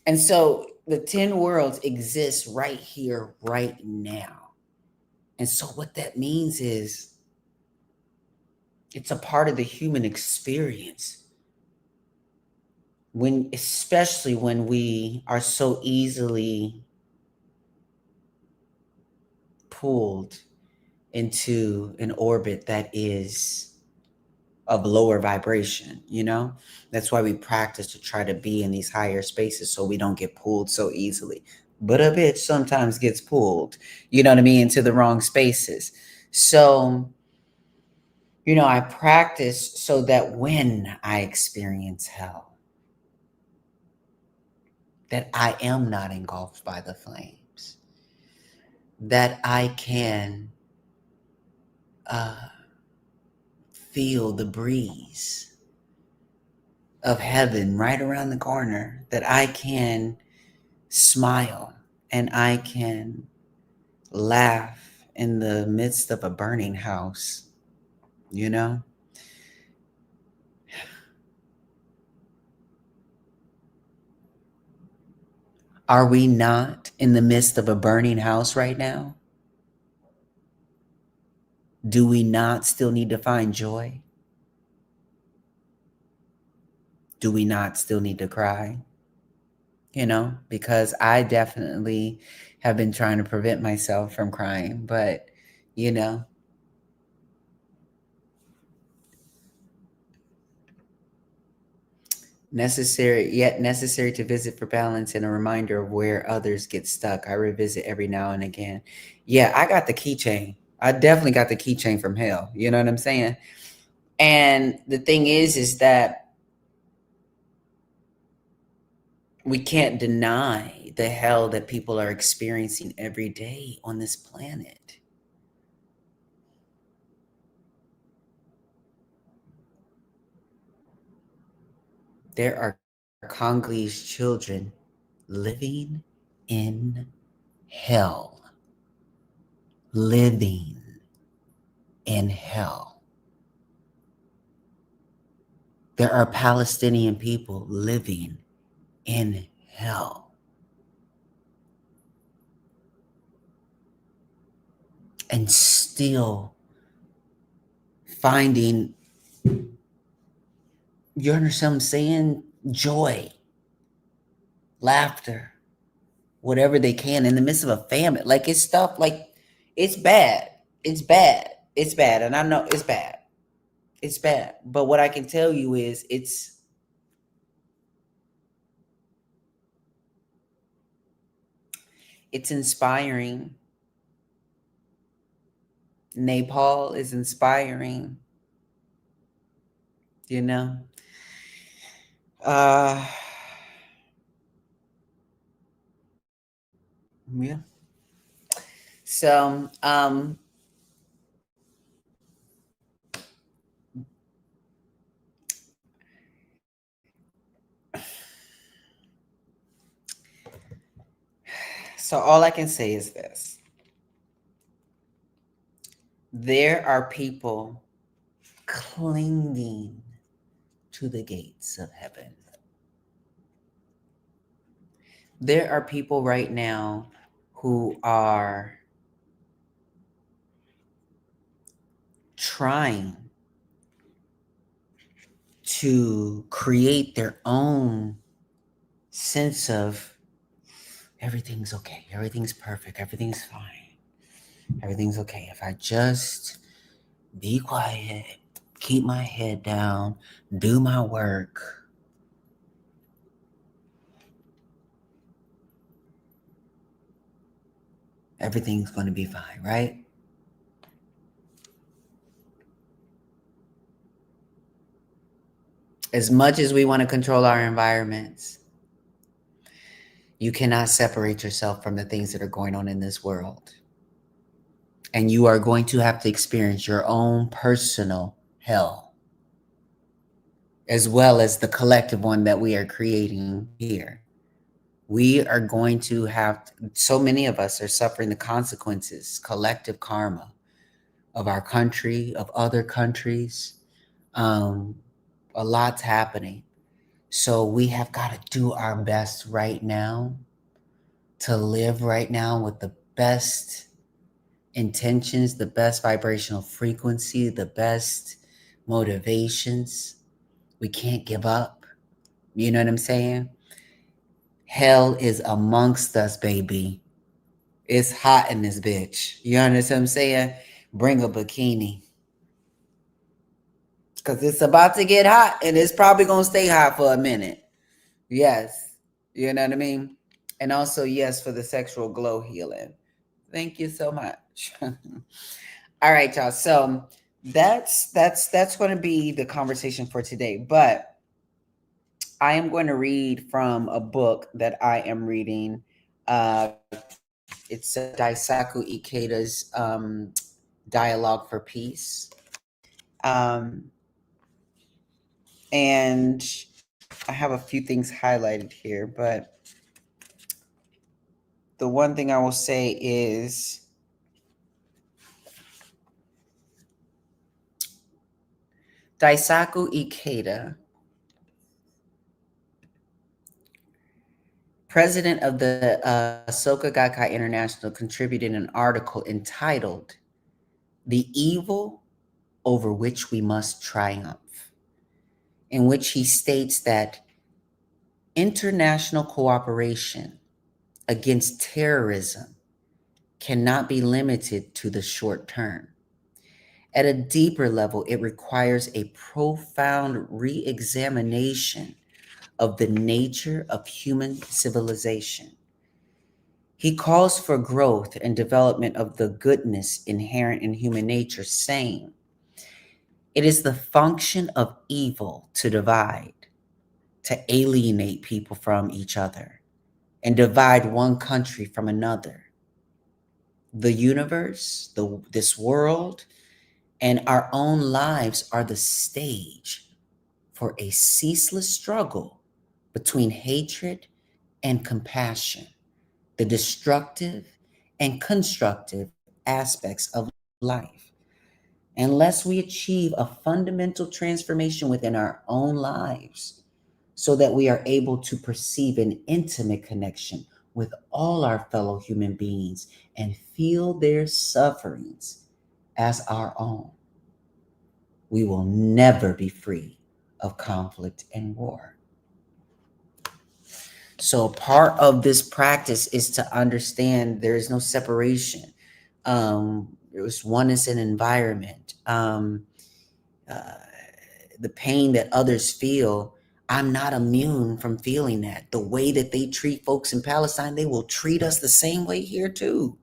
And so the 10 worlds exist right here, right now. And so what that means is it's a part of the human experience. Especially when we are so easily pulled into an orbit that is of lower vibration, That's why we practice to try to be in these higher spaces so we don't get pulled so easily. But a bitch sometimes gets pulled, you know what I mean, into the wrong spaces. So, I practice so that when I experience hell, that I am not engulfed by the flames, that I can feel the breeze of heaven right around the corner, that I can smile and I can laugh in the midst of a burning house, Are we not in the midst of a burning house right now? Do we not still need to find joy? Do we not still need to cry? Because I definitely have been trying to prevent myself from crying, but necessary to visit for balance and a reminder of where others get stuck. I revisit every now and again. Yeah, I got the keychain. I definitely got the keychain from hell. You know what I'm saying? And the thing is that we can't deny the hell that people are experiencing every day on this planet. There are Congolese children living in hell. Living in hell. There are Palestinian people living in hell. And still finding, you understand what I'm saying? Joy, laughter, whatever they can in the midst of a famine. Like, it's stuff like, it's bad. It's bad. It's bad. And I know it's bad. It's bad. But what I can tell you is it's inspiring. Nepal is inspiring, you know. Yeah. So all I can say is this. There are people clinging to the gates of heaven. There are people right now who are trying to create their own sense of everything's okay, everything's perfect, everything's fine, everything's okay. If I just be quiet, keep my head down, do my work, everything's going to be fine, right? As much as we want to control our environments, you cannot separate yourself from the things that are going on in this world. And you are going to have to experience your own personal hell, as well as the collective one that we are creating here. We are going to have, so many of us are suffering the consequences, collective karma of our country, of other countries. A lot's happening. So we have got to do our best right now to live right now with the best intentions, the best vibrational frequency, the best motivations. We can't give up. You know what I'm saying? Hell is amongst us, baby. It's hot in this bitch. You understand what I'm saying? Bring a bikini. Because it's about to get hot and it's probably going to stay hot for a minute. Yes. You know what I mean? And also, yes, for the sexual glow healing. Thank you so much. All right, y'all. So that's going to be the conversation for today. But I am going to read from a book that I am reading. It's Daisaku Ikeda's Dialogue for Peace. And I have a few things highlighted here, but the one thing I will say is Daisaku Ikeda, president of the Soka Gakkai International, contributed an article entitled "The Evil Over Which We Must Triumph," in which he states that international cooperation against terrorism cannot be limited to the short term. At a deeper level, it requires a profound re-examination of the nature of human civilization. He calls for growth and development of the goodness inherent in human nature, saying, "It is the function of evil to divide, to alienate people from each other, and divide one country from another. The universe, this world, and our own lives are the stage for a ceaseless struggle between hatred and compassion, the destructive and constructive aspects of life. unless we achieve a fundamental transformation within our own lives so that we are able to perceive an intimate connection with all our fellow human beings and feel their sufferings as our own, we will never be free of conflict and war. So part of this practice is to understand there is no separation. There was oneness in environment. The pain that others feel, I'm not immune from feeling that. The way that they treat folks in Palestine, they will treat us the same way here too.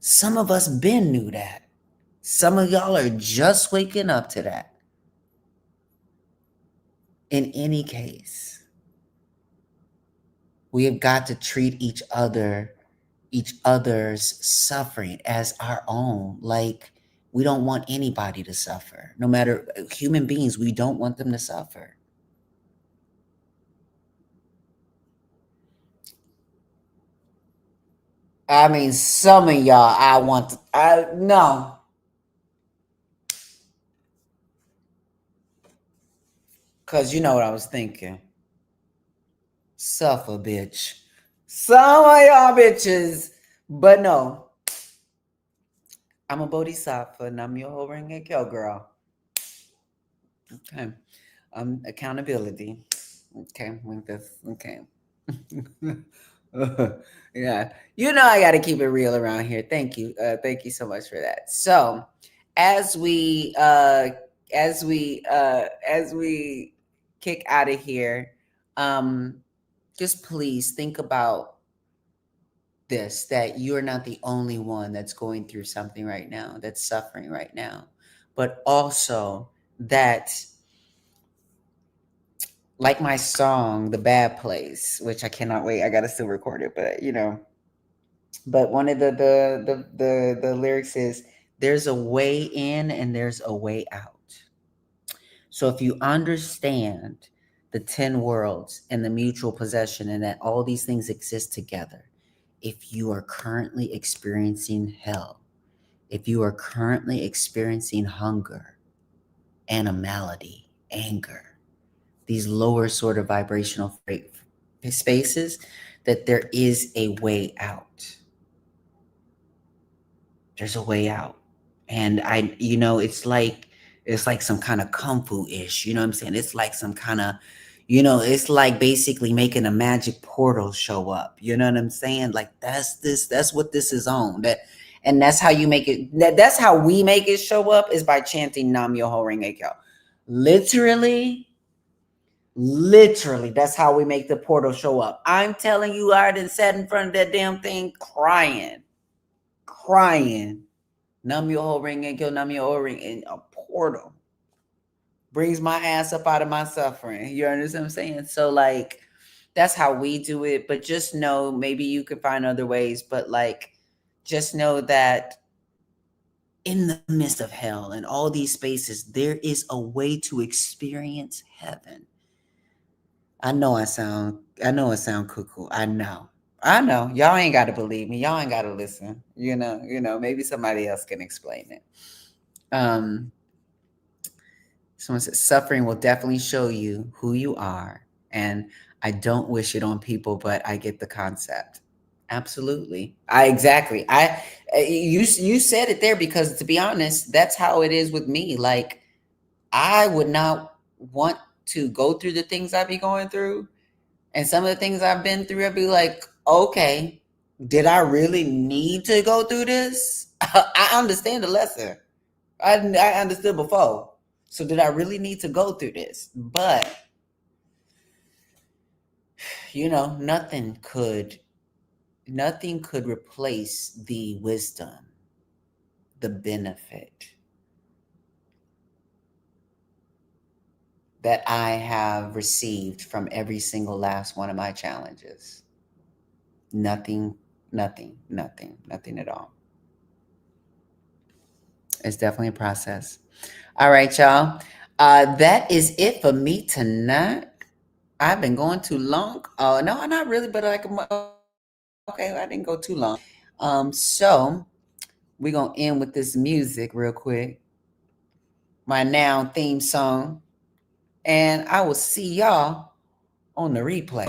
Some of us been knew that. Some of y'all are just waking up to that. In any case, we have got to treat each other's suffering as our own. Like, we don't want anybody to suffer. No matter human beings, we don't want them to suffer. I mean, some of y'all, no. Because you know what I was thinking. Suffer, bitch. Some of y'all bitches. But no. I'm a bodhisattva and I'm your whole ring and kill girl. Okay. Accountability. Okay. Like this. Okay. Yeah. You know I gotta keep it real around here. Thank you. Thank you so much for that. So as we kick out of here, just please think about this, that you're not the only one that's going through something right now, that's suffering right now, but also that, like my song, The Bad Place, which I cannot wait, I gotta still record it, but but one of the lyrics is, there's a way in and there's a way out. So if you understand the 10 worlds and the mutual possession and that all these things exist together, if you are currently experiencing hell, if you are currently experiencing hunger, animality, anger, these lower sort of vibrational spaces, that there is a way out. There's a way out. And it's like some kind of kung fu-ish, you know what I'm saying? It's like some kind of, it's like basically making a magic portal show up. You know what I'm saying? Like that's what this is on. And that's how you make it. That's how we make it show up, is by chanting Nam Myoho Renge Kyo. Literally, that's how we make the portal show up. I'm telling you, I done sat in front of that damn thing crying. Nam Myoho Renge Kyo, Nam Myoho Renge, in a portal brings my ass up out of my suffering. You understand what I'm saying? So like, that's how we do it. But just know, maybe you could find other ways, but like, just know that in the midst of hell and all these spaces, there is a way to experience heaven. I know it sound cuckoo. I know. Y'all ain't got to believe me. Y'all ain't got to listen. Maybe somebody else can explain it. Someone said, suffering will definitely show you who you are. And I don't wish it on people, but I get the concept. Absolutely. You said it there, because to be honest, that's how it is with me. Like, I would not want to go through the things I be going through. And some of the things I've been through, I'd be like, okay, did I really need to go through this? I understand the lesson. I understood before. So did I really need to go through this? But, nothing could replace the wisdom, the benefit that I have received from every single last one of my challenges. Nothing at all. It's definitely a process. All right, y'all. That is it for me tonight. I've been going too long. Oh, no, not really, but okay, I didn't go too long. So We're going to end with this music real quick. My Now theme song. And I will see y'all on the replay.